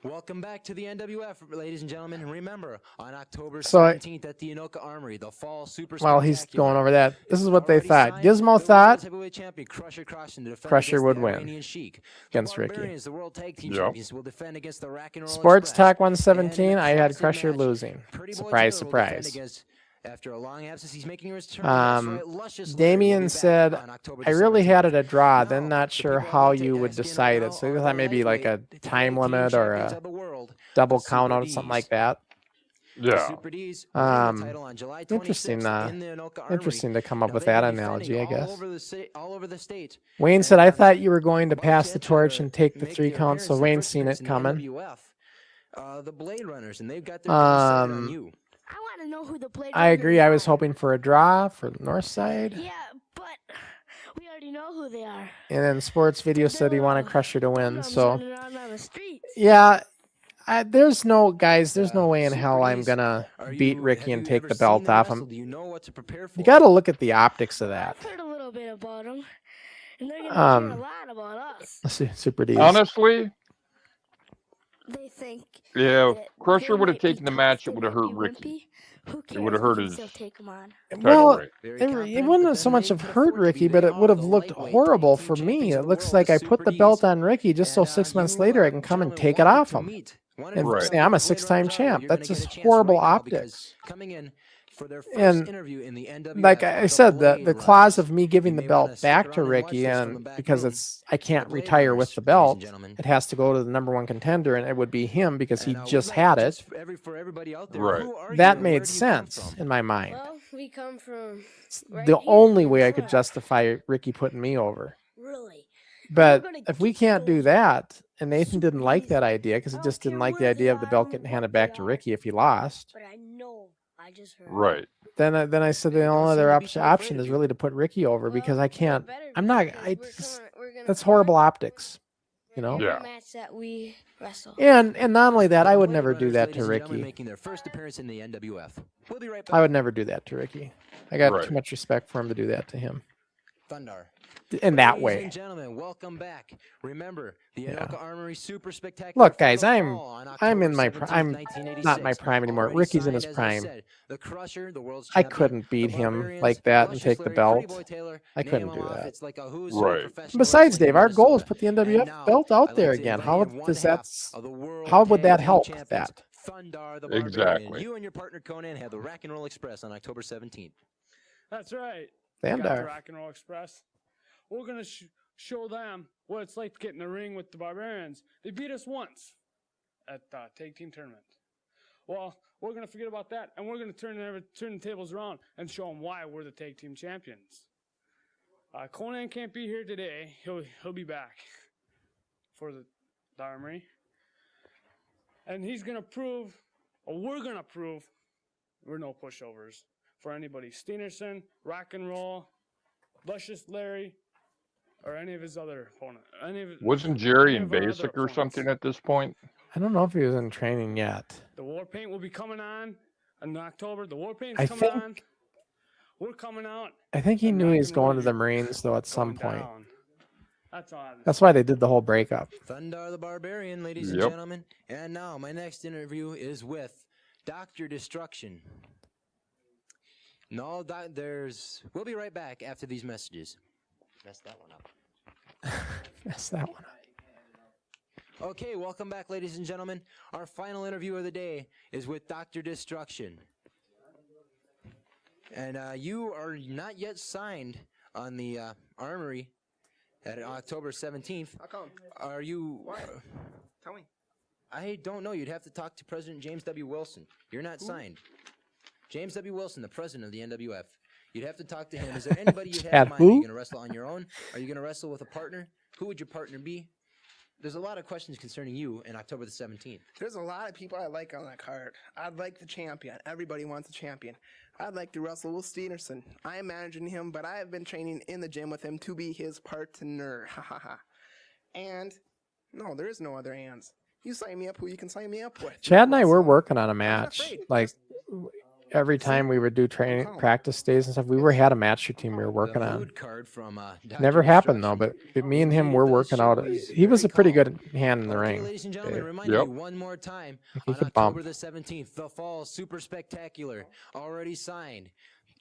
Welcome back to the NWF, ladies and gentlemen. And remember, on October 17th at the Anoka Armory, the Fall Super While he's going over that, this is what they thought. Gizmo thought Crusher Crossen Crusher would win against Ricky. The World Tag Team Champions will defend against the Rock and Roll Sports Express. Talk 117, I had Crusher losing. Surprise, surprise. After a long absence, he's making a return. Damien said, I really had it a draw, then not sure how you would decide it. So I thought maybe like a time limit or a double count out or something like that. Yeah. Interesting to come up with that analogy, I guess. All over the state. Wayne said, I thought you were going to pass the torch and take the 3 counts, so Wayne's seen it coming. The Blade Runners, and they've got their on you. I want to know who the Blade I agree. I Runners was hoping for a draw for the north side. Yeah, but we already know who they are. And then Sports Video said he wanted Crusher to win. So, Running around on the streets. yeah, There's no way in hell I'm gonna beat Ricky and take the belt off him. Do you know what to prepare for? You got to look at the optics of that. I've heard a little bit about them, and they're gonna hear a lot about us. Super D's. Honestly, They think. yeah, that Crusher they would have might be taken the tough, match. they It would have might hurt be Ricky. wimpy. Who cares? It would have We hurt can his still take 'em on. title Well, reign. it wouldn't so much have hurt Ricky, but it would have looked horrible for me. It looks like I put the belt on Ricky just so 6 months later I can come and take it off him. And Right. say I'm a 6-time champ. That's just horrible optics. Coming in for their first And interview in the NWF, like I said, the blade clause of me giving You the may wanna belt stick back to around and watch Ricky, this from the and back because room. I can't The Blade retire with Runners, the ladies and belt, gentlemen. it has to go to the #1 contender, and it would be him because he And, just we'd like had to it. just for everybody out there, Right. who are you That and where made do you come sense from? in my mind. Well, we come from The only way I could justify Ricky putting me over. really. But if we can't do that, and Nathan didn't like that idea because he just didn't like the idea of the belt getting handed back to Ricky if he lost. But I know. I just heard. Right. Then I said the only other option is really to put Ricky over because I can't. I'm not. That's horrible optics, you know. Yeah. Match that we wrestle. And not only that, I would never do Runners, that ladies to and gentlemen, Ricky. making their first appearance in the NWF. We'll be right back. I would never do that to Ricky. I got Right. too much respect for him to do that to him Thunder. in that Ladies way. and gentlemen, welcome back. Remember, the Yeah. Anoka Armory Super Spectacular. Look, guys, Final I'm Fall on in my October I'm 17th, not my prime anymore. Already Ricky's in signed, his as I prime. said, the Crusher, the world's I champion, couldn't beat the him Barbarians, like that and Luscious take the Larry, belt. Pretty Boy Taylor, I couldn't name do 'em off. that. It's like a who's who Right. of professional Besides, wrestling Dave, in our goal is Minnesota. put the And NWF now, belt I'd out like there to again. invite How in one does that? half of the world How would tag that team help champions, that? Thundar the Exactly. Barbarian. You and your partner Conan have the Rock and Roll Express on October 17th. That's right. Thandar. Got the Rock and Roll Express. We're gonna show them what it's like to get in the ring with the Barbarians. They beat us once at the tag team tournament. Well, we're gonna forget about that, and we're gonna turn the tables around and show them why we're the tag team champions. Conan can't be here today. He'll be back for the Armory, and he's gonna prove, or we're gonna prove, we're no pushovers for anybody. Steenerson, Rock and Roll, Luscious Larry, or any of his other opponents. Wasn't Jerry in of our other basic or opponents. something at this point? I don't know if he was in training yet. The War Paint will be coming on in October. The War Paint's I coming think- on. We're coming out. I think he and knew Rock he was and going Roll to the is Marines though at some going point. down. That's all. That's why they did the whole breakup. Thundar the Barbarian, ladies and Yep. gentlemen. And now my next interview is with Dr. Destruction. No, we'll be right back after these messages. Messed that one up. That's that one. Okay, welcome back, ladies and gentlemen. Our final interview of the day is with Dr. Destruction. And you are not yet signed on the Armory at October 17th. How come? Are you... Why? Tell me. I don't know. You'd have to talk to President James W. Wilson. You're not signed. James W. Wilson, the president of the NWF. You'd have to talk to him. Is there anybody you'd have in mind? Are you going to wrestle on your own? Are you going to wrestle with a partner? Who would your partner be? There's a lot of questions concerning you in October the 17th. There's a lot of people I like on that card. I'd like the champion. Everybody wants a champion. I'd like to wrestle with Steenerson. I am managing him, but I have been training in the gym with him to be his partner. Ha ha ha. And no, there is no other hands. You sign me up who you can sign me up with. Chad and I were working on a I'm not match. afraid. Like every time we would do training practice days and stuff, we had a match team we were working The on. food card from Dr. Never happened though, Destruction. but me and him were working out. He was a pretty good hand in the Okay, ring. ladies and gentlemen, Dave. remind Yep. you one more time. He On could October bump. the 17th, the Fall Super Spectacular, already signed.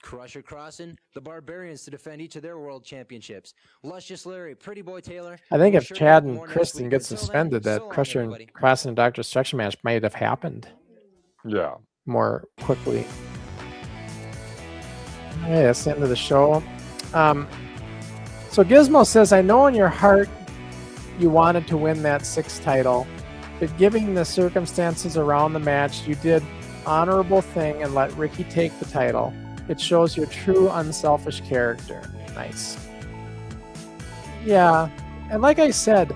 Crusher Crossen, the Barbarians to defend each of their world championships. Luscious Larry, Pretty Boy Taylor. I think We're if sure to Chad have and more next Kristen week. get Until then, suspended, so that long, Crusher everybody. and Crossen and Dr. Destruction match might have happened Yeah. more quickly. Hey, that's the end of the show. So Gizmo says, I know in your heart you wanted to win that 6th title, but given the circumstances around the match, you did honorable thing and let Ricky take the title. It shows your true unselfish character. Nice. Yeah, and like I said,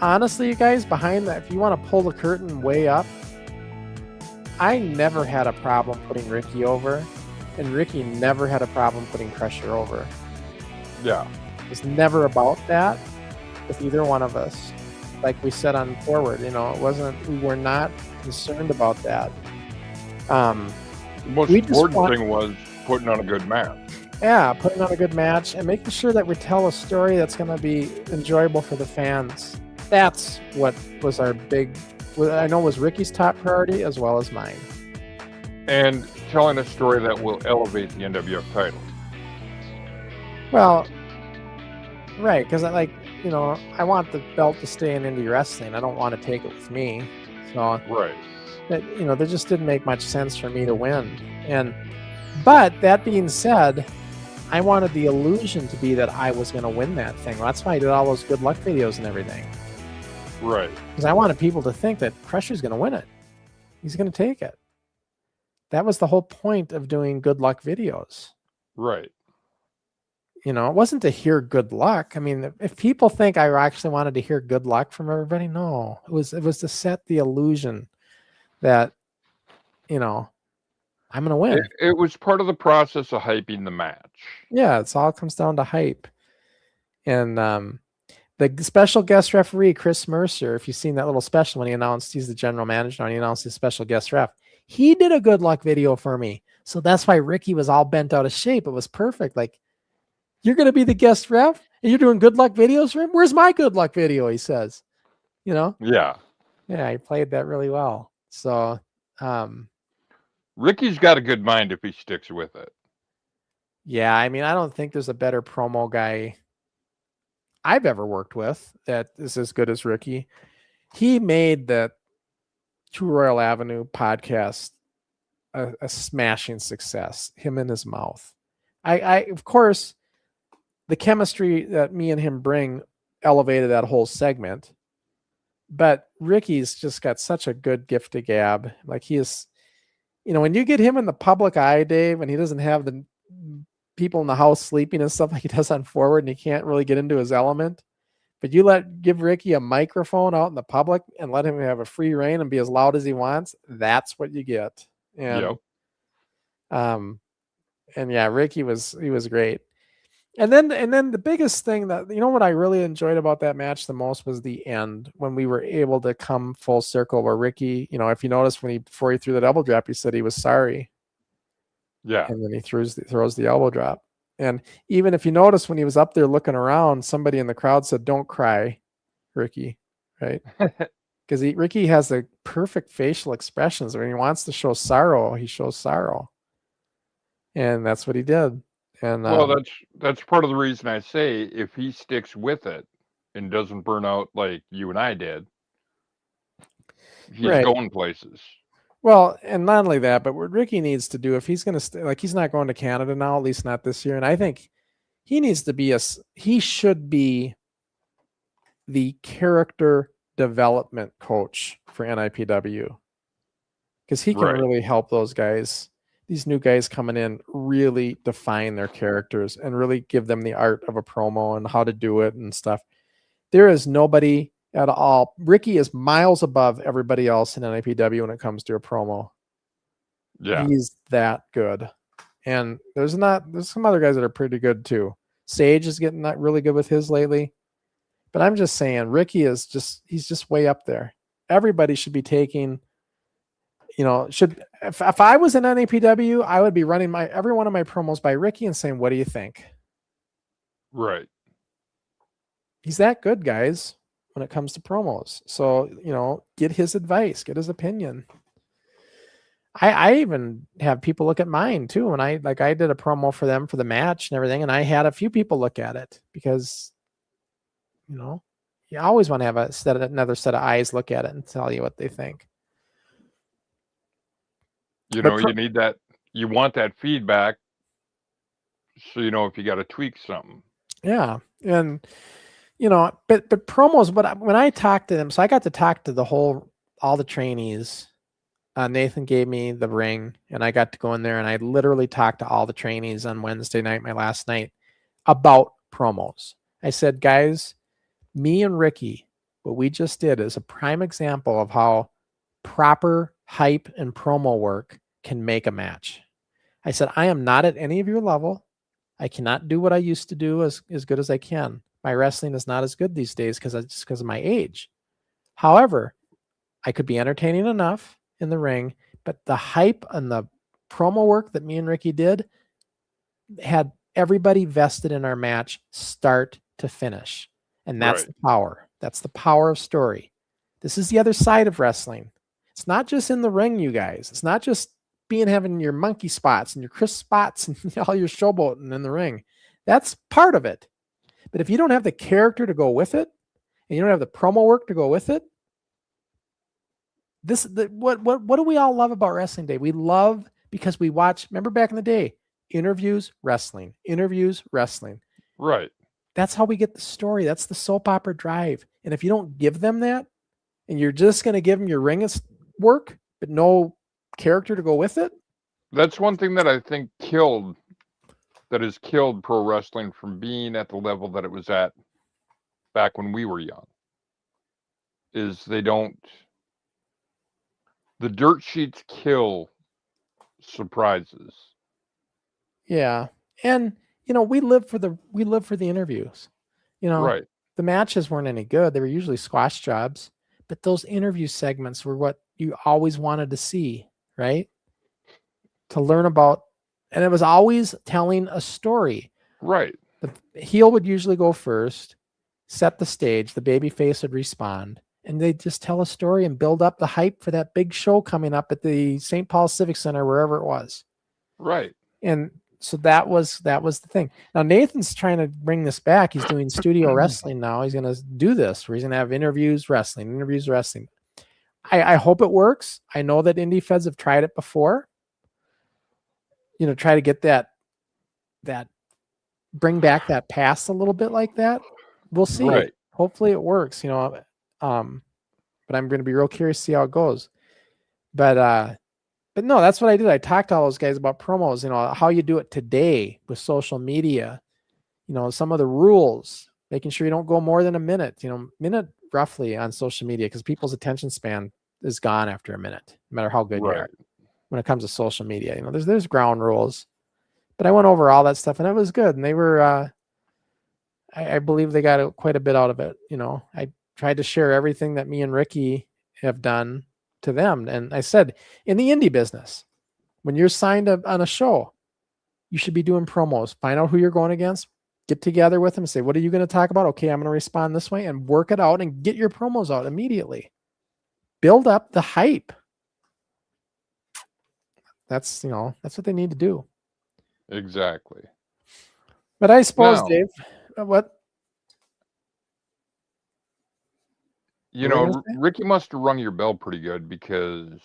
honestly, you guys, behind that, if you want to pull the curtain way up, I never had a problem putting Ricky over, and Ricky never had a problem putting Crusher over. Yeah. It was never about that with either one of us. like we said on forward. You know, we were not concerned about that. The most important thing was putting on a good match. Yeah, putting on a good match and making sure that we tell a story that's going to be enjoyable for the fans. That's what was our I know was Ricky's top priority as well as mine. And telling a story that will elevate the NWF title. Well, right, because I want the belt to stay in indie wrestling. I don't want to take it with me. So right. There just didn't make much sense for me to win. But that being said, I wanted the illusion to be that I was going to win that thing. Well, that's why I did all those good luck videos and everything. Right. Because I wanted people to think that Crusher's going to win it. He's going to take it. That was the whole point of doing good luck videos. Right. It wasn't to hear good luck. I mean, if people think I actually wanted to hear good luck from everybody, no. It was to set the illusion that, I'm going to win. It was part of the process of hyping the match. Yeah, it all comes down to hype. And the special guest referee, Chris Mercer, if you've seen that little special when he announced he's the general manager and he announced his special guest ref, he did a good luck video for me. So that's why Ricky was all bent out of shape. It was perfect. Like, you're going to be the guest ref and you're doing good luck videos for him? Where's my good luck video? He says, Yeah. Yeah, he played that really well. So, Ricky's got a good mind if he sticks with it. Yeah, I mean, I don't think there's a better promo guy I've ever worked with that is as good as Ricky. He made that True Royal Avenue podcast a smashing success. Him in his mouth. I of course, the chemistry that me and him bring elevated that whole segment. But Ricky's just got such a good gift to gab. Like he is, when you get him in the public eye, Dave, and he doesn't have the people in the house sleeping and stuff like he does on forward, and he can't really get into his element. But you give Ricky a microphone out in the public and let him have a free reign and be as loud as he wants. That's what you get. And, and yeah, Ricky was great. And then the biggest thing that, what I really enjoyed about that match the most was the end when we were able to come full circle where Ricky, if you notice before he threw the double drop, he said he was sorry. Yeah. And then he throws the elbow drop. And even if you notice when he was up there looking around, somebody in the crowd said, "Don't cry, Ricky," right? Because Ricky has the perfect facial expressions. When he wants to show sorrow, he shows sorrow. And that's what he did. And well, that's part of the reason I say if he sticks with it and doesn't burn out like you and I did, he's going places. Well, and not only that, but what Ricky needs to do, if he's going to he's not going to Canada now, at least not this year. And I think he needs to he should be the character development coach for NIPW, because he can really help those guys. These new guys coming in really define their characters and really give them the art of a promo and how to do it and stuff. There is nobody at all. Ricky is miles above everybody else in NIPW when it comes to a promo. Yeah. He's that good. And there's some other guys that are pretty good too. Sage is getting that really good with his lately. But I'm just saying, Ricky he's just way up there. Everybody should be taking, if I was in NAPW, I would be running every one of my promos by Ricky and saying, "What do you think?" Right. He's that good, guys, when it comes to promos. So, get his advice, get his opinion. I even have people look at mine too. And I did a promo for them for the match and everything. And I had a few people look at it because, you always want to have another set of eyes look at it and tell you what they think. You need that. You want that feedback. So, if you got to tweak something. Yeah. And, but promos, when I talked to them, so I got to talk to all the trainees. Nathan gave me the ring and I got to go in there and I literally talked to all the trainees on Wednesday night, my last night, about promos. I said, guys, me and Ricky, what we just did is a prime example of how proper hype and promo work can make a match. I said, I am not at any of your level. I cannot do what I used to do as good as I can. My wrestling is not as good these days because of my age. However, I could be entertaining enough in the ring, but the hype and the promo work that me and Ricky did had everybody vested in our match start to finish. And that's the power. That's the power of story. This is the other side of wrestling. It's not just in the ring, you guys. It's not just having your monkey spots and your crisp spots and all your showboating in the ring. That's part of it. But if you don't have the character to go with it, and you don't have the promo work to go with it, what do we all love about wrestling day? We love because we watch, remember back in the day, interviews, wrestling. Right. That's how we get the story. That's the soap opera drive. And if you don't give them that, and you're just going to give them your ring work, but no character to go with it. That's one thing that I think has killed pro wrestling from being at the level that it was at back when we were young. Is the dirt sheets kill surprises. Yeah. And we live for the interviews. Right. The matches weren't any good. They were usually squash jobs, but those interview segments were what you always wanted to see, right? To learn about, and it was always telling a story. Right. The heel would usually go first, set the stage, the baby face would respond, and they'd just tell a story and build up the hype for that big show coming up at the St. Paul Civic Center, wherever it was. Right. And so that was the thing. Now Nathan's trying to bring this back. He's doing studio wrestling now. He's going to do this where he's going to have interviews wrestling. I hope it works. I know that indie feds have tried it before. Try to get that bring back that past a little bit like that. We'll see. Right. Hopefully it works, but I'm going to be real curious to see how it goes. But no, that's what I did. I talked to all those guys about promos, how you do it today with social media, some of the rules, making sure you don't go more than a minute, minute roughly on social media, because people's attention span is gone after a minute, no matter how good you are when it comes to social media. There's ground rules, but I went over all that stuff and it was good. And they were, I believe they got quite a bit out of it. I tried to share everything that me and Ricky have done to them. And I said, in the indie business, when you're signed up on a show, you should be doing promos. Find out who you're going against, get together with them, say, what are you going to talk about? Okay, I'm going to respond this way, and work it out and get your promos out immediately. Build up the hype. That's what they need to do. Exactly. But I suppose, now, Dave, what? Ricky must have rung your bell pretty good, because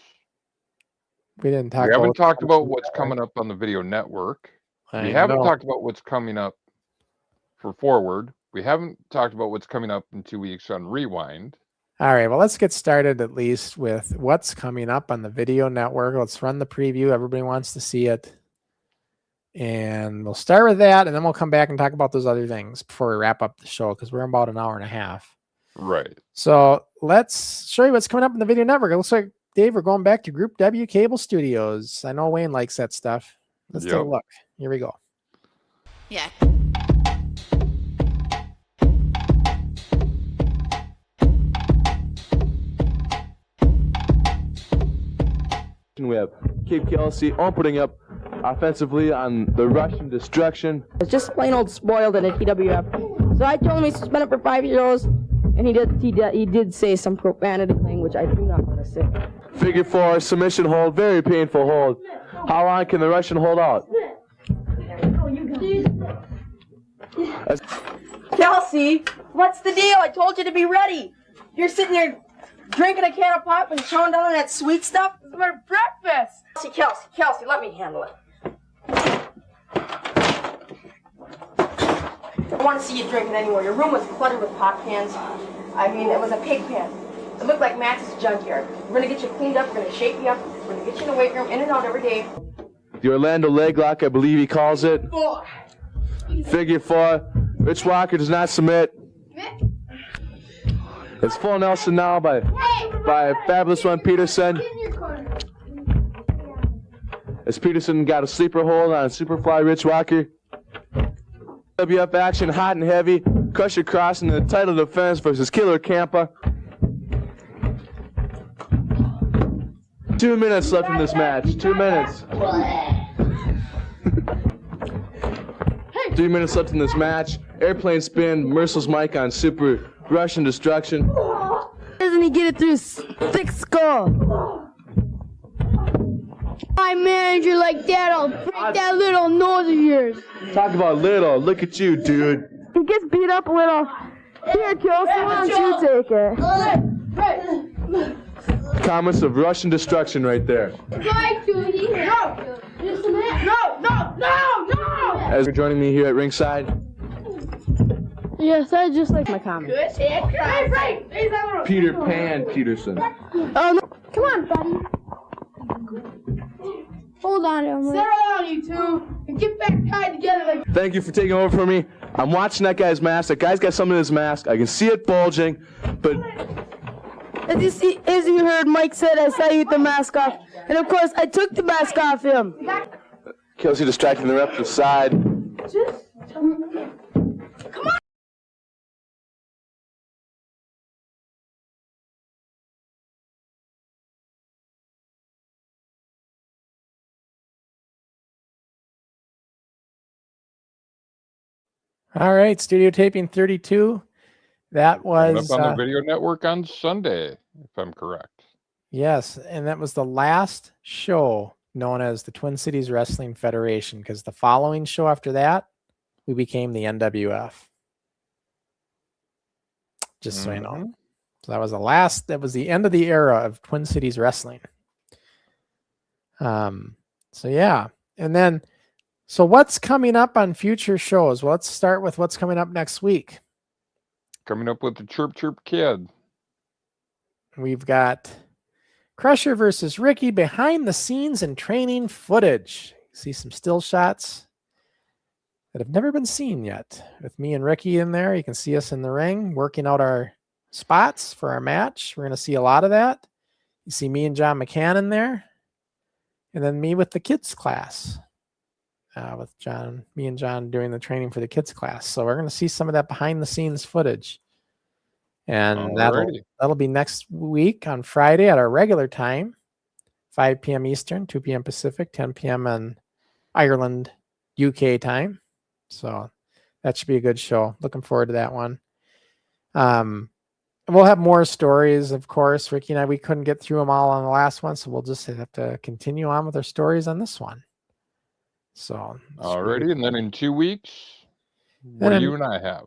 we haven't talked about what's coming up on the Video Network. We haven't talked about what's coming up for Forward. We haven't talked about what's coming up in 2 weeks on Rewind. All right, well, let's get started at least with what's coming up on the Video Network. Let's run the preview. Everybody wants to see it. And we'll start with that, and then we'll come back and talk about those other things before we wrap up the show, because we're about an hour and a half. Right. So let's show you what's coming up in the Video Network. It looks like, Dave, we're going back to Group W Cable Studios. I know Wayne likes that stuff. Let's take a look. Here we go. Yeah. We have Cape Kelsey opening up offensively on the Russian destruction. It's just plain old spoiled at TWF. So I told him he's suspended for 5 years, and he did say some profanity thing, which I do not want to say. Figure 4 submission hold, very painful hold. How long can the Russian hold out? Kelsey, what's the deal? I told you to be ready. You're sitting there drinking a can of pop and chowing down on that sweet stuff for breakfast. Kelsey, let me handle it. I don't want to see you drinking anymore. Your room was cluttered with pop cans. I mean, it was a pig pen. It looked like Max's junkyard. We're going to get you cleaned up. We're going to shape you up. We're going to get you in the weight room, in and out every day. The Orlando leg lock, I believe he calls it. Oh. Figure 4. Rich Walker does not submit. It's full Nelson now by Fabulous One Peterson. As Peterson got a sleeper hold on Superfly Rich Walker. WF action hot and heavy. Crusher Crossen in the title defense versus Killer Campa. 2 minutes left in this match. 2 minutes. 3 minutes left in this match. Airplane spin, merciless mic on super Russian destruction. Doesn't he get it through thick skull? My manager like that, I'll break that little nose of yours. Talk about little. Look at you, dude. He gets beat up a little. Here, Kelsey, why don't you take it? Comments of Russian destruction right there. No! As you're joining me here at ringside, Yes, I just like my comment. Peter Pan Peterson. Oh, no. Come on, buddy. Hold on, Emily. Settle down, you two, and get back tied together like. Thank you for taking over for me. I'm watching that guy's mask. That guy's got something in his mask. I can see it bulging, but As you heard, Mike said I saw you with the mask off, and of course I took the mask off him. Kelsey distracting the rep to the side. All right, studio taping 32. That Coming was up on the Video Network on Sunday, if I'm correct. yes, and that was the last show known as the Twin Cities Wrestling Federation, because the following show after that, we became the NWF. Just so you know. So that was the end of the era of Twin Cities Wrestling. So yeah, and then so what's coming up on future shows? Well, let's start with what's coming up next week. Coming up with the Chirp Chirp Kid. We've got Crusher versus Ricky behind the scenes and training footage. See some still shots that have never been seen yet. With me and Ricky in there, you can see us in the ring working out our spots for our match. We're going to see a lot of that. You see me and John McCann in there. And then me with the kids class. With me and John doing the training for the kids class. So we're going to see some of that behind the scenes footage. And that'll be next week on Friday at our regular time, 5 p.m. Eastern, 2 p.m. Pacific, 10 p.m. in Ireland, UK time. So that should be a good show. Looking forward to that one. And we'll have more stories, of course. Ricky and I, we couldn't get through them all on the last one, so we'll just have to continue on with our stories on this one. So already, and then in 2 weeks, what do you and I have?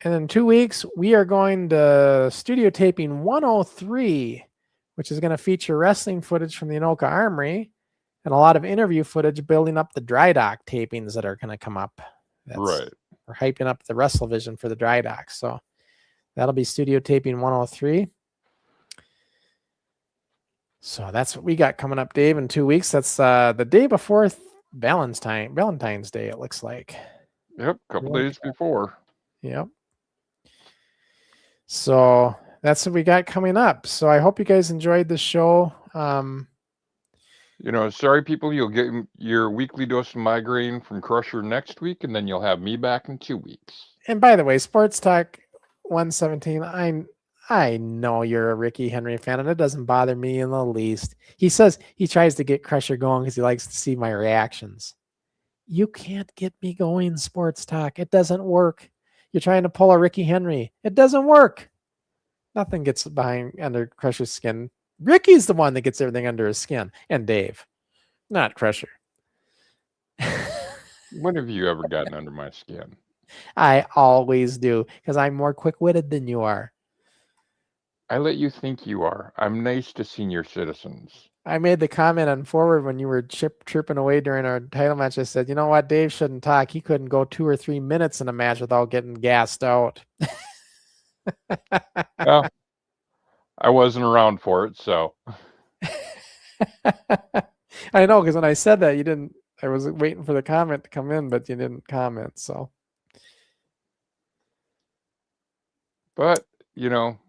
And in 2 weeks, we are going to studio taping 103, which is going to feature wrestling footage from the Anoka Armory and a lot of interview footage building up the dry dock tapings that are going to come up. We're hyping up the WrestleVision for the dry dock. So that'll be studio taping 103. So that's what we got coming up, Dave, in 2 weeks. That's the day before Valentine's Day, it looks like. Yep, a couple days before. Yep. So that's what we got coming up. So I hope you guys enjoyed the show. You know, sorry people, you'll get your weekly dose of migraine from Crusher next week, and then you'll have me back in 2 weeks. And by the way, Sports Talk 117, I know you're a Ricky Henry fan, and it doesn't bother me in the least. He says he tries to get Crusher going because he likes to see my reactions. You can't get me going, Sports Talk. It doesn't work. You're trying to pull a Ricky Henry. It doesn't work. Nothing gets under Crusher's skin. Ricky's the one that gets everything under his skin. And Dave, not Crusher. When have you ever gotten under my skin? I always do, because I'm more quick-witted than you are. I let you think you are. I'm nice to senior citizens. I made the comment on Forward when you were chirping away during our title match. I said, you know what? Dave shouldn't talk. He couldn't go 2 or 3 minutes in a match without getting gassed out. Well, I wasn't around for it, so. I know, because when I said that, you didn't. I was waiting for the comment to come in, but you didn't comment. So, but you know,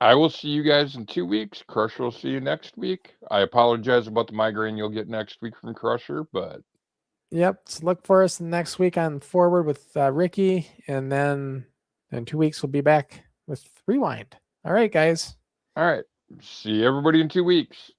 I will see you guys in 2 weeks. Crusher will see you next week. I apologize about the migraine you'll get next week from Crusher, but yep. So look for us next week on Forward with Ricky, and then in 2 weeks we'll be back with Rewind. All right, guys. All right. See everybody in 2 weeks.